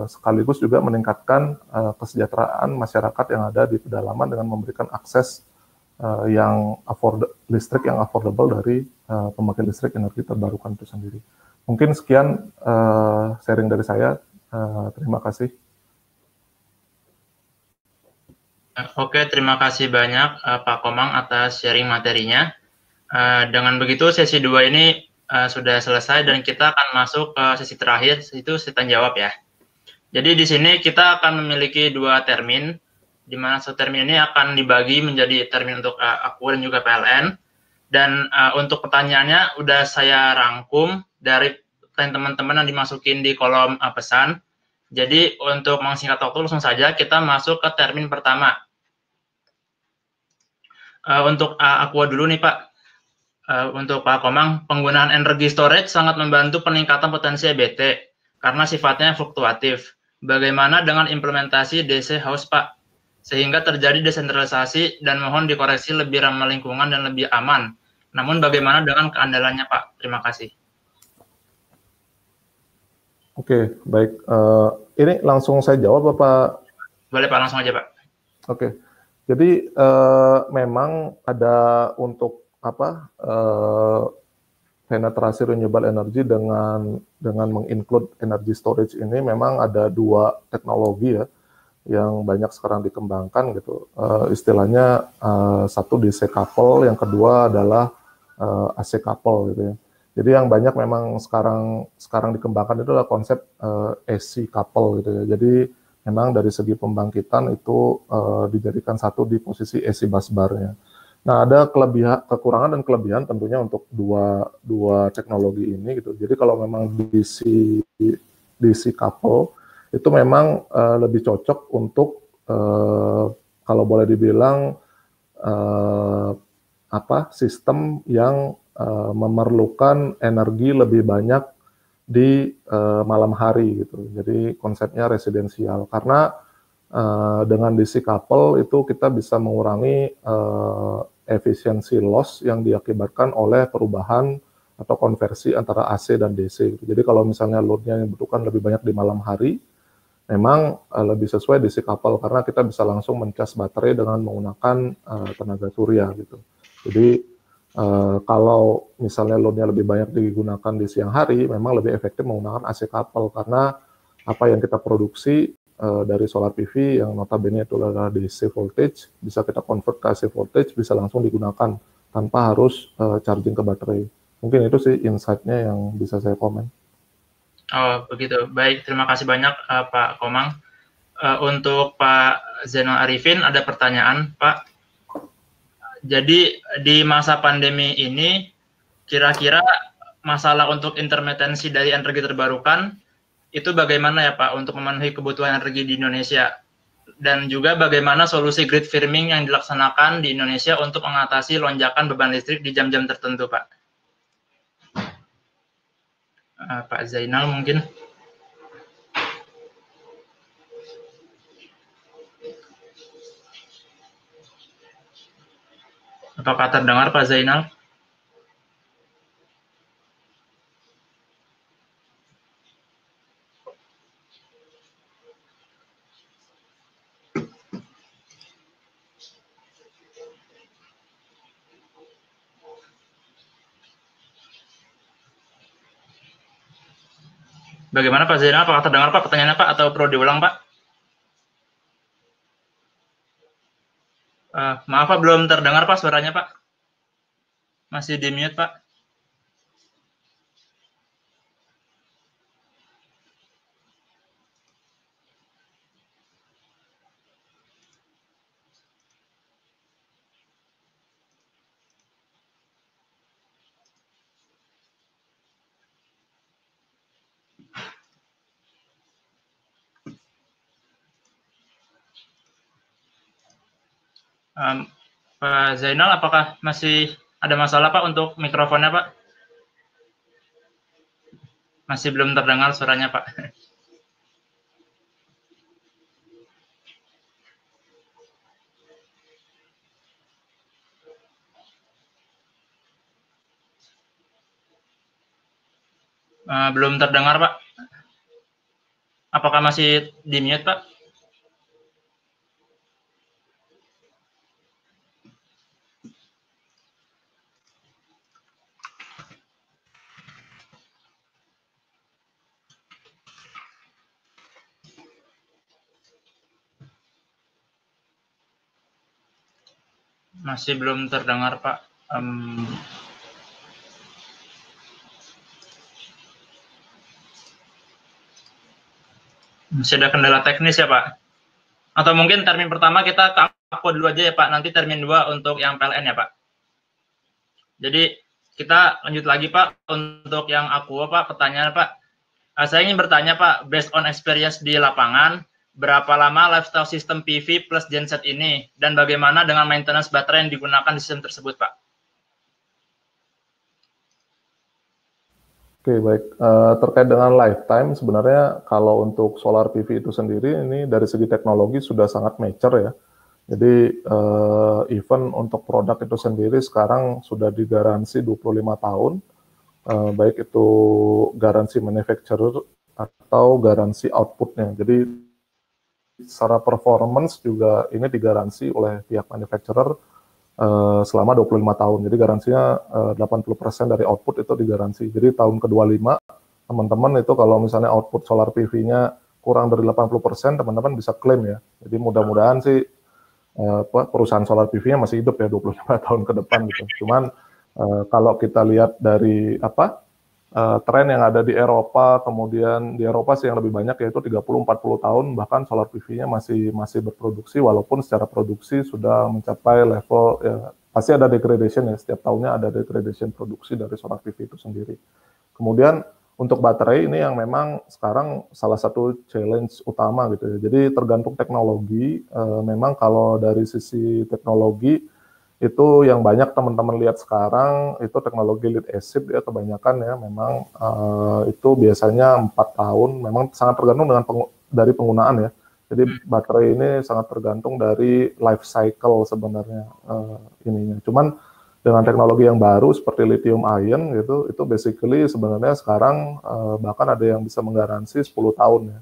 sekaligus juga meningkatkan kesejahteraan masyarakat yang ada di pedalaman dengan memberikan akses listrik yang affordable dari pembangkit listrik energi terbarukan itu sendiri. Mungkin sekian sharing dari saya. Terima kasih. Oke, terima kasih banyak Pak Komang atas sharing materinya. Dengan begitu sesi 2 ini sudah selesai dan kita akan masuk ke sesi terakhir, itu sesi tanya jawab ya. Jadi di sini kita akan memiliki 2 termin, di mana satu termin ini akan dibagi menjadi termin untuk Aku dan juga PLN. Dan untuk pertanyaannya udah saya rangkum dari teman-teman yang dimasukin di kolom pesan. Jadi untuk mengsingkat waktu langsung saja kita masuk ke termin pertama. Untuk Aqua dulu nih Pak, untuk Pak Komang, penggunaan energi storage sangat membantu peningkatan potensi EBT karena sifatnya fluktuatif. Bagaimana dengan implementasi DC House Pak? Sehingga terjadi desentralisasi dan mohon dikoreksi lebih ramah lingkungan dan lebih aman. Namun bagaimana dengan keandalannya Pak? Terima kasih. Oke, baik. Ini langsung saya jawab Bapak? Boleh Pak, langsung aja Pak. Oke. Jadi memang ada untuk penetrasi renewable energy dengan menginclude energy storage ini memang ada 2 teknologi ya yang banyak sekarang dikembangkan gitu. Istilahnya satu DC couple, yang kedua adalah AC couple gitu ya. Jadi yang banyak memang sekarang dikembangkan itu adalah konsep AC couple gitu ya. Jadi memang dari segi pembangkitan itu dijadikan satu di posisi AC busbarnya. Nah, ada kekurangan dan kelebihan tentunya untuk dua teknologi ini gitu. Jadi kalau memang DC couple itu memang lebih cocok untuk kalau boleh dibilang sistem yang memerlukan energi lebih banyak di malam hari gitu. Jadi konsepnya residensial karena dengan DC couple itu kita bisa mengurangi efisiensi loss yang diakibatkan oleh perubahan atau konversi antara AC dan DC. Jadi kalau misalnya load-nya yang dibutuhkan lebih banyak di malam hari, memang lebih sesuai DC couple karena kita bisa langsung mencas baterai dengan menggunakan tenaga surya gitu. Jadi kalau misalnya load-nya lebih banyak digunakan di siang hari, memang lebih efektif menggunakan AC couple karena apa yang kita produksi dari solar PV yang notabene itu adalah DC voltage, bisa kita convert ke AC voltage, bisa langsung digunakan tanpa harus charging ke baterai. Mungkin itu sih insight-nya yang bisa saya komen. Oh, begitu. Baik, terima kasih banyak Pak Komang. Untuk Pak Zainal Arifin ada pertanyaan, Pak. Jadi di masa pandemi ini, kira-kira masalah untuk intermitensi dari energi terbarukan itu bagaimana ya Pak untuk memenuhi kebutuhan energi di Indonesia? Dan juga bagaimana solusi grid firming yang dilaksanakan di Indonesia untuk mengatasi lonjakan beban listrik di jam-jam tertentu Pak? Pak Zainal mungkin. Apakah terdengar Pak Zainal? Bagaimana Pak Zainal? Apakah terdengar Pak pertanyaannya Pak atau perlu diulang Pak? Maaf Pak, belum terdengar Pak suaranya Pak. Masih di mute Pak. Pak Zainal, apakah masih ada masalah Pak untuk mikrofonnya Pak? Masih belum terdengar suaranya, Pak. Belum terdengar, Pak. Apakah masih di mute, Pak? Masih belum terdengar, Pak. Masih ada kendala teknis ya, Pak? Atau mungkin termin pertama kita ke aku dulu aja ya, Pak. Nanti termin 2 untuk yang PLN ya, Pak. Jadi kita lanjut lagi, Pak. Untuk yang aku, Pak, pertanyaan, Pak. Saya ingin bertanya, Pak, based on experience di lapangan, berapa lama lifestyle sistem PV plus genset ini, dan bagaimana dengan maintenance baterai yang digunakan di sistem tersebut, Pak? Oke, baik. Terkait dengan lifetime, sebenarnya kalau untuk solar PV itu sendiri, ini dari segi teknologi sudah sangat mature ya. Jadi, even untuk produk itu sendiri sekarang sudah digaransi 25 tahun, baik itu garansi manufacturer atau garansi outputnya. Jadi, secara performance juga ini digaransi oleh pihak manufacturer selama 25 tahun. Jadi garansinya 80% dari output itu digaransi. Jadi tahun ke-25, teman-teman itu kalau misalnya output solar PV-nya kurang dari 80%, teman-teman bisa klaim ya. Jadi mudah-mudahan sih perusahaan solar PV-nya masih hidup ya 25 tahun ke depan gitu. Cuman kalau kita lihat dari tren yang ada di Eropa, kemudian di Eropa sih yang lebih banyak yaitu 30-40 tahun, bahkan solar PV-nya masih berproduksi, walaupun secara produksi sudah mencapai level, ya, pasti ada degradation ya, setiap tahunnya ada degradation produksi dari solar PV itu sendiri. Kemudian untuk baterai ini yang memang sekarang salah satu challenge utama gitu ya, jadi tergantung teknologi, memang kalau dari sisi teknologi, itu yang banyak teman-teman lihat sekarang itu teknologi lead acid ya kebanyakan ya memang itu biasanya 4 tahun, memang sangat tergantung dari penggunaan ya. Jadi baterai ini sangat tergantung dari life cycle sebenarnya ininya. Cuman dengan teknologi yang baru seperti lithium ion gitu, itu basically sebenarnya sekarang bahkan ada yang bisa menggaransi 10 tahun ya.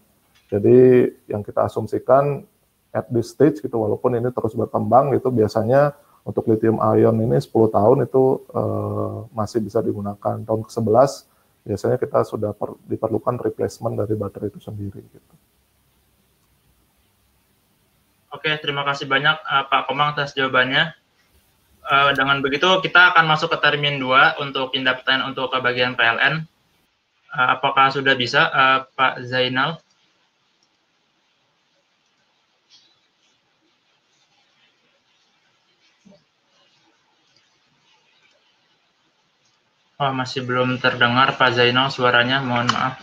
Jadi yang kita asumsikan at this stage gitu, walaupun ini terus berkembang gitu, biasanya untuk lithium ion ini 10 tahun itu masih bisa digunakan. Tahun ke-11 biasanya kita sudah diperlukan replacement dari baterai itu sendiri. Gitu. Oke, terima kasih banyak Pak Komang atas jawabannya. Dengan begitu kita akan masuk ke termin 2 untuk pindah pertanyaan untuk ke bagian PLN. Apakah sudah bisa Pak Zainal? Oh, masih belum terdengar Pak Zainal suaranya, mohon maaf.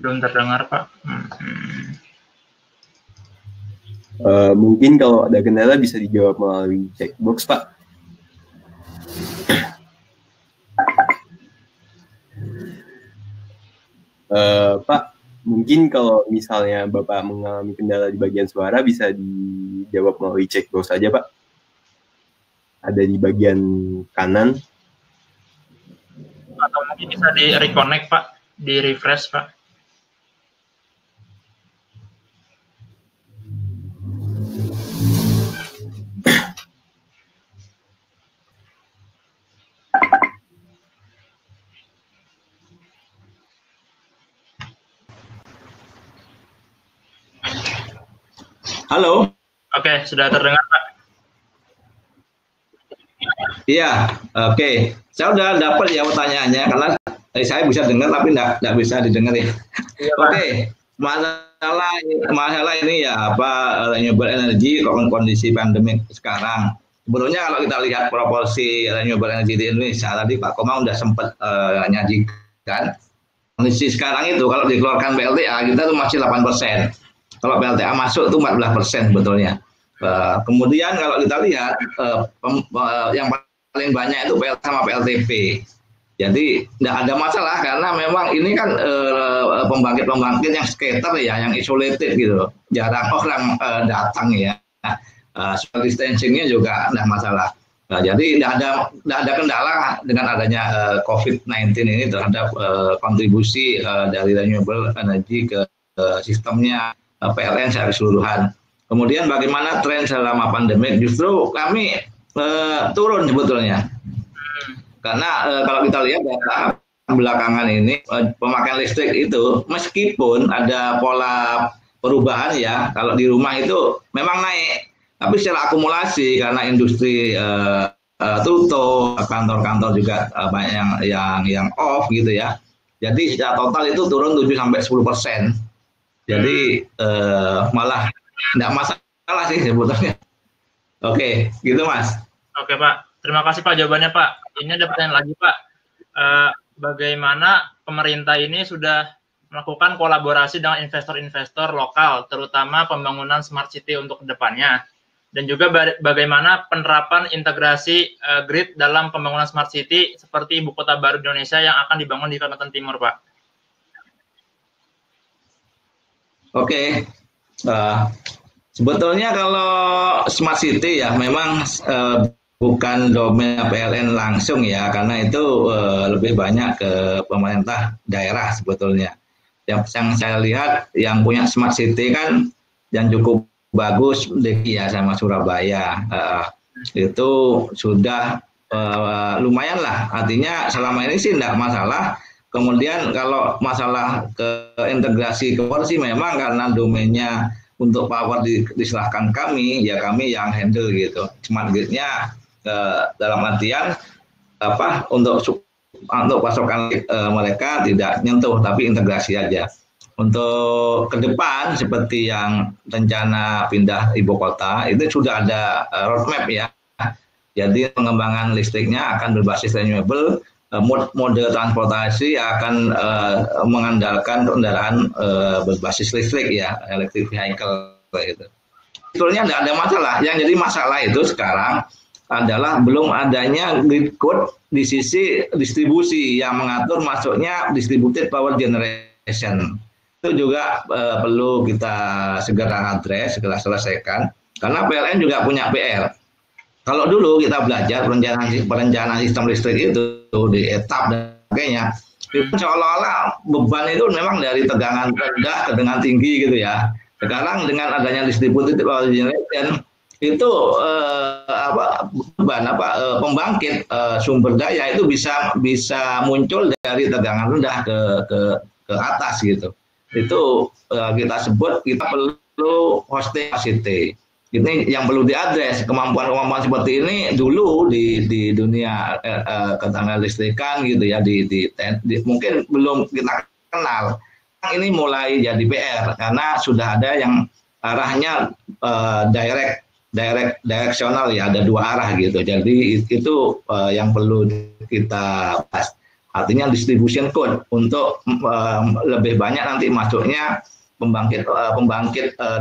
Belum terdengar, Pak. Mungkin kalau ada kendala bisa dijawab melalui checkbox, Pak. Pak, mungkin kalau misalnya Bapak mengalami kendala di bagian suara bisa dijawab melalui checkbox saja, Pak. Ada di bagian kanan. Atau mungkin bisa di reconnect, Pak, di refresh, Pak. Halo. Oke, sudah terdengar, Pak. Iya, oke. Saya udah dapat ya pertanyaannya karena saya bisa dengar tapi nggak bisa didengar ya. Iya, oke, masalah ini ya renewable energy kondisi pandemik sekarang. Sebelumnya kalau kita lihat proporsi renewable energy di Indonesia tadi Pak Komang udah sempat nyajikan kan. Kondisi sekarang itu kalau dikeluarkan PLTA kita tuh masih 8%. Kalau PLTA masuk itu 14% sebetulnya. Kemudian kalau kita lihat yang paling banyak itu PLTA sama PLTP. Jadi tidak ada masalah karena memang ini kan pembangkit-pembangkit yang skater ya, yang isolated gitu, jarang orang datang ya. Social distancingnya juga tidak masalah. Nah, jadi tidak ada kendala dengan adanya COVID-19 ini terhadap kontribusi dari renewable energy ke sistemnya PLN secara keseluruhan. Kemudian bagaimana tren selama pandemi? Justru kami turun sebetulnya. Karena kalau kita lihat data belakangan ini pemakaian listrik itu meskipun ada pola perubahan ya, kalau di rumah itu memang naik, tapi secara akumulasi karena industri tutup, kantor-kantor juga banyak yang off gitu ya. Jadi secara total itu turun 7-10%. Jadi malah tidak masalah sih sebetulnya. Oke, gitu Mas. Oke Pak, terima kasih Pak jawabannya Pak. Ini ada pertanyaan lagi Pak. Bagaimana pemerintah ini sudah melakukan kolaborasi dengan investor-investor lokal, terutama pembangunan smart city untuk kedepannya, dan juga bagaimana penerapan integrasi grid dalam pembangunan smart city seperti ibu kota baru Indonesia yang akan dibangun di Kalimantan Timur, Pak. Oke, sebetulnya kalau smart city ya memang bukan domain PLN langsung ya, karena itu lebih banyak ke pemerintah daerah sebetulnya. Yang saya lihat yang punya smart city kan yang cukup bagus DKI ya sama Surabaya, itu sudah lumayan lah, artinya selama ini sih tidak masalah. Kemudian kalau masalah ke integrasi ke power sih memang karena domainnya untuk power diserahkan kami, ya kami yang handle gitu. Smart grid-nya dalam artian untuk pasokan mereka tidak nyentuh tapi integrasi aja. Untuk ke depan seperti yang rencana pindah ibu kota itu sudah ada roadmap ya. Jadi pengembangan listriknya akan berbasis renewable, mode transportasi akan mengandalkan kendaraan berbasis listrik ya, electric vehicle gitu. Sebetulnya tidak ada masalah. Yang jadi masalah itu sekarang adalah belum adanya grid code di sisi distribusi yang mengatur masuknya distributed power generation. Itu juga perlu kita segera address, segera selesaikan, karena PLN juga punya PR. Kalau dulu kita belajar perencanaan sistem listrik itu di etap dan sebagainya, itu seolah-olah beban itu memang dari tegangan rendah ke tegangan tinggi gitu ya. Sekarang dengan adanya distributed power generation itu pembangkit sumber daya itu bisa muncul dari tegangan rendah ke atas gitu. Itu kita sebut kita perlu hosting capacity. Ini yang perlu diadres. Kemampuan seperti ini dulu di dunia ketenaga listrikan gitu ya, mungkin belum kita kenal. Ini mulai jadi PR karena sudah ada yang arahnya direksional ya, ada dua arah gitu. Jadi itu yang perlu kita bahas. Artinya distribution code untuk lebih banyak nanti masuknya pembangkit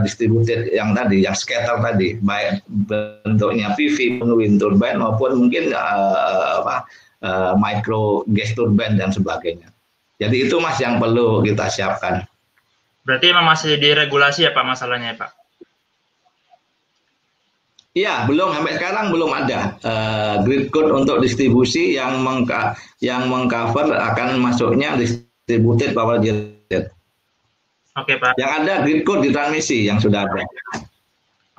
distributed yang tadi, yang scatter tadi, baik bentuknya PV, wind turbine maupun mungkin micro gas turbine dan sebagainya. Jadi itu Mas yang perlu kita siapkan. Berarti memang masih diregulasi ya Pak masalahnya ya Pak? Iya, sampai sekarang belum ada grid code untuk distribusi yang mengcover akan masuknya distributed power generated. Oke Pak. Yang ada grid code di transmisi yang sudah ada.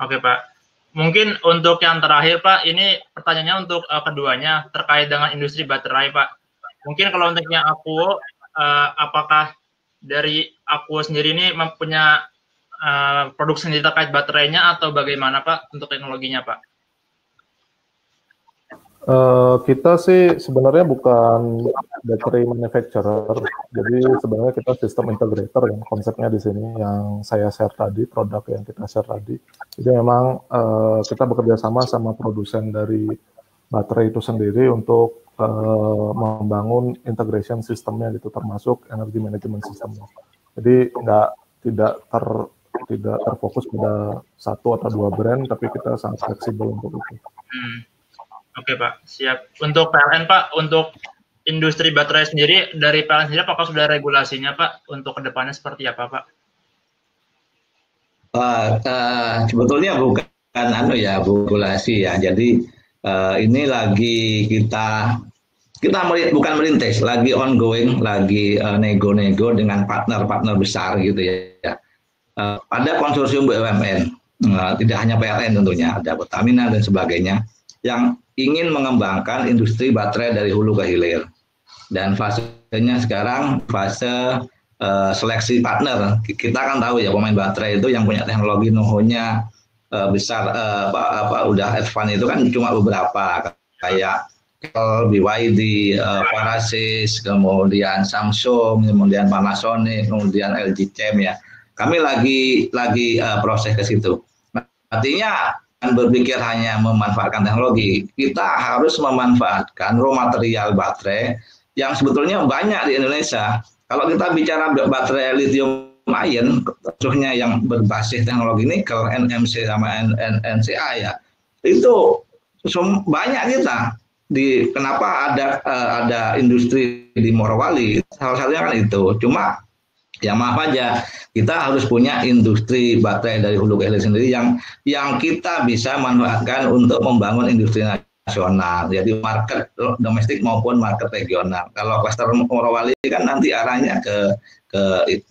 Oke Pak. Mungkin untuk yang terakhir Pak, ini pertanyaannya untuk keduanya terkait dengan industri baterai Pak. Mungkin kalau untuk yang aku, apakah dari aku sendiri ini mempunyai produk sendiri terkait baterainya atau bagaimana Pak untuk teknologinya Pak? Kita sih sebenarnya bukan battery manufacturer, jadi sebenarnya kita sistem integrator yang konsepnya di sini yang saya share tadi, produk yang kita share tadi. Jadi memang kita bekerja sama produsen dari baterai itu sendiri untuk membangun integration sistemnya gitu, termasuk energy management sistemnya. Jadi tidak terfokus pada satu atau dua brand, tapi kita sangat fleksibel untuk itu. Oke Pak, siap. Untuk PLN Pak, untuk industri baterai sendiri, dari PLN sendiri apakah sudah regulasinya Pak, untuk kedepannya seperti apa Pak? Sebetulnya bukan regulasi ya. Jadi ini lagi kita bukan merintis, lagi ongoing, lagi nego-nego dengan partner-partner besar gitu ya. Ada konsorsium BUMN, tidak hanya PLN tentunya, ada Pertamina dan sebagainya, yang ingin mengembangkan industri baterai dari hulu ke hilir. Dan fasenya sekarang fase seleksi partner. Kita kan tahu ya, pemain baterai itu yang punya teknologi know-how-nya besar, udah advance itu kan cuma beberapa, kayak BYD, Parasis, kemudian Samsung, kemudian Panasonic, kemudian LG Chem ya. Kami lagi proses ke situ. Artinya berpikir hanya memanfaatkan teknologi, kita harus memanfaatkan raw material baterai yang sebetulnya banyak di Indonesia. Kalau kita bicara baterai lithium ion, khususnya yang berbasis teknologi nikel, NMC sama NCA ya, itu banyak kita. Kenapa ada industri di Morowali? Salah satunya kan itu. Cuma ya maaf aja, kita harus punya industri baterai dari hulu ke hilir sendiri yang kita bisa manfaatkan untuk membangun industri nasional. Jadi market domestik maupun market regional. Kalau klaster Morowali kan nanti arahnya ke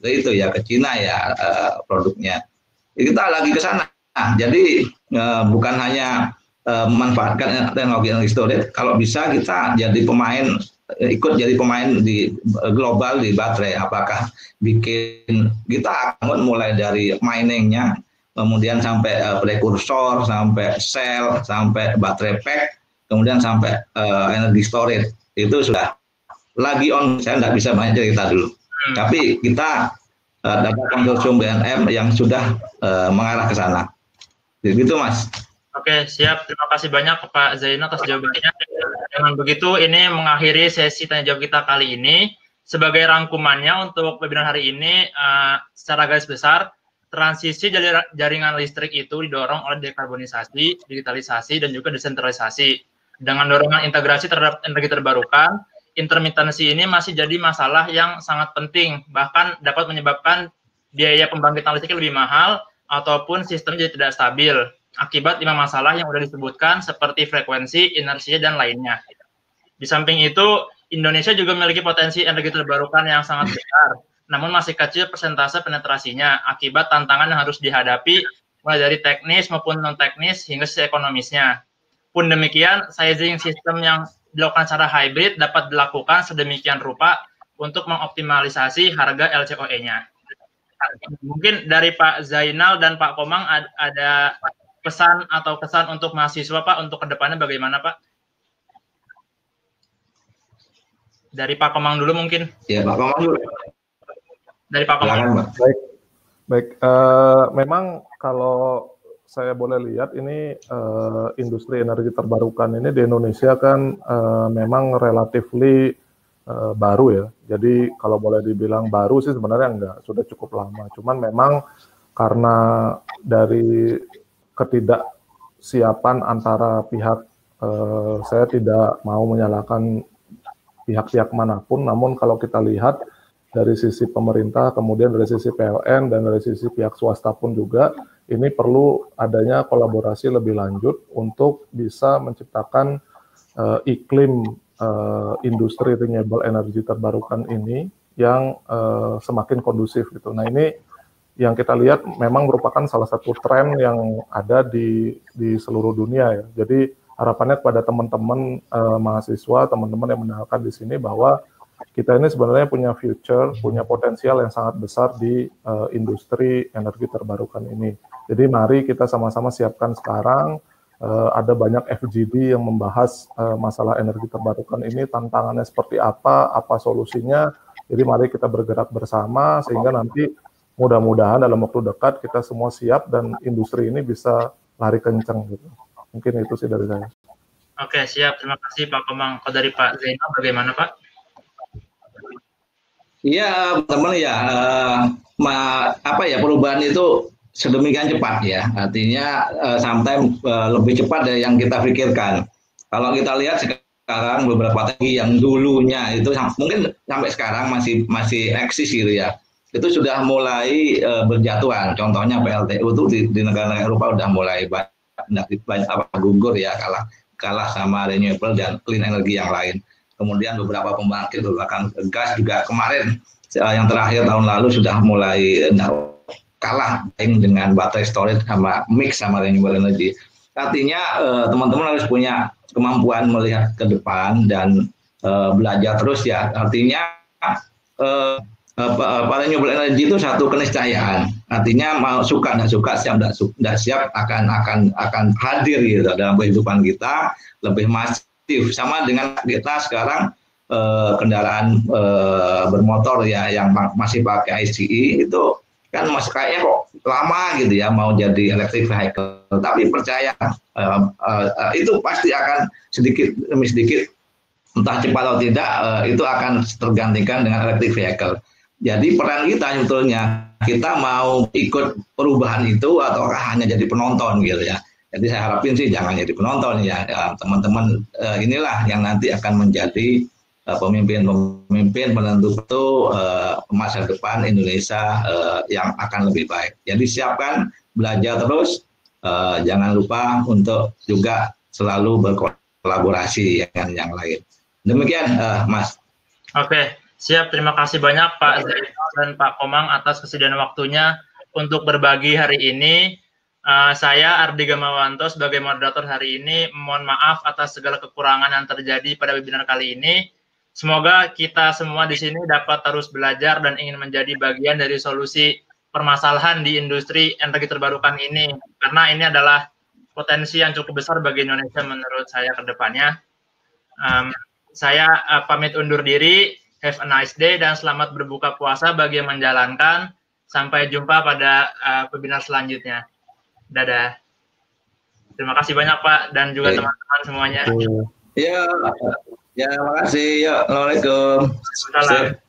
itu ya, ke Cina ya produknya. Kita lagi ke sana. Jadi bukan hanya memanfaatkan teknologi energi storage, kalau bisa kita ikut jadi pemain di global di baterai. Apakah kita akan mulai dari miningnya, kemudian sampai prekursor, sampai sel, sampai baterai pack, kemudian sampai energi storage. Itu sudah lagi saya tidak bisa banyak cerita dulu. Tapi kita dapat konsorsium BNM yang sudah mengarah ke sana. Begitu Mas. Oke, siap. Terima kasih banyak Pak Zainal atas jawabannya. Dengan begitu, ini mengakhiri sesi tanya jawab kita kali ini. Sebagai rangkumannya untuk webinar hari ini, secara garis besar, transisi jaringan listrik itu didorong oleh dekarbonisasi, digitalisasi, dan juga desentralisasi. Dengan dorongan integrasi terhadap energi terbarukan, intermitensi ini masih jadi masalah yang sangat penting, bahkan dapat menyebabkan biaya pembangkitan listrik lebih mahal, ataupun sistem jadi tidak stabil, akibat 5 masalah yang sudah disebutkan seperti frekuensi, inersia, dan lainnya. Di samping itu, Indonesia juga memiliki potensi energi terbarukan yang sangat besar, namun masih kecil persentase penetrasinya akibat tantangan yang harus dihadapi mulai dari teknis maupun non-teknis hingga sisi ekonomisnya. Pun demikian, sizing sistem yang dilakukan secara hybrid dapat dilakukan sedemikian rupa untuk mengoptimalisasi harga LCOE-nya. Mungkin dari Pak Zainal dan Pak Komang ada pesan atau kesan untuk mahasiswa Pak untuk kedepannya bagaimana Pak? Dari Pak Komang dulu mungkin. Ya Pak Komang dulu. Dari Pak Komang. Baik. Memang kalau saya boleh lihat ini industri energi terbarukan ini di Indonesia kan memang relatifly baru ya. Jadi kalau boleh dibilang baru sih sebenarnya enggak, sudah cukup lama. Cuman memang karena dari ketidaksiapan antara pihak, saya tidak mau menyalahkan pihak-pihak manapun, namun kalau kita lihat dari sisi pemerintah, kemudian dari sisi PLN, dan dari sisi pihak swasta pun juga, ini perlu adanya kolaborasi lebih lanjut untuk bisa menciptakan iklim industri renewable energy terbarukan ini yang semakin kondusif gitu. Nah ini yang kita lihat memang merupakan salah satu tren yang ada di seluruh dunia ya. Jadi harapannya kepada teman-teman mahasiswa, teman-teman yang mendengarkan di sini bahwa kita ini sebenarnya punya future, punya potensial yang sangat besar di industri energi terbarukan ini. Jadi mari kita sama-sama siapkan sekarang. Ada banyak FGD yang membahas masalah energi terbarukan ini, tantangannya seperti apa solusinya. Jadi mari kita bergerak bersama sehingga nanti mudah-mudahan dalam waktu dekat kita semua siap dan industri ini bisa lari kencang gitu. Mungkin itu sih dari saya. Oke, siap. Terima kasih Pak Komang. Kalau dari Pak Zainal bagaimana Pak? Iya, teman ya, perubahan itu sedemikian cepat ya. Artinya sometimes lebih cepat dari yang kita pikirkan. Kalau kita lihat sekarang beberapa teknologi yang dulunya itu mungkin sampai sekarang masih eksis gitu ya. Itu sudah mulai berjatuhan. Contohnya PLTU itu di negara-negara Eropa udah mulai banyak gugur ya, kalah sama renewable dan clean energy yang lain. Kemudian beberapa pembangkit bahkan gas juga kemarin yang terakhir tahun lalu sudah mulai kalah dengan baterai storage sama mix sama renewable energy. Artinya teman-teman harus punya kemampuan melihat ke depan dan belajar terus ya. Artinya renewable energy itu satu keniscayaan. Artinya mau suka nggak suka, siap nggak siap akan hadir gitu dalam kehidupan kita lebih masif. Sama dengan kita sekarang kendaraan bermotor ya yang masih pakai ICE itu kan masih kayaknya kok lama gitu ya mau jadi electric vehicle. Tapi percaya itu pasti akan sedikit demi sedikit entah cepat atau tidak itu akan tergantikan dengan electric vehicle. Jadi peran kita sebetulnya kita mau ikut perubahan itu ataukah hanya jadi penonton gitu ya. Jadi saya harapin sih jangan jadi penonton ya, teman-teman inilah yang nanti akan menjadi pemimpin penentu masa depan Indonesia yang akan lebih baik. Jadi siapkan, belajar terus, jangan lupa untuk juga selalu berkolaborasi dengan yang lain. Demikian Mas. Oke, siap. Terima kasih banyak Pak Zainal dan Pak Komang atas kesediaan waktunya untuk berbagi hari ini. Saya Ardi Gamawanto sebagai moderator hari ini mohon maaf atas segala kekurangan yang terjadi pada webinar kali ini. Semoga kita semua di sini dapat terus belajar dan ingin menjadi bagian dari solusi permasalahan di industri energi terbarukan ini, karena ini adalah potensi yang cukup besar bagi Indonesia menurut saya ke depannya. Saya pamit undur diri. Have a nice day dan selamat berbuka puasa bagi yang menjalankan. Sampai jumpa pada webinar selanjutnya. Dadah. Terima kasih banyak Pak dan juga teman-teman semuanya. Ya, terima kasih. Ya, assalamualaikum. Salam.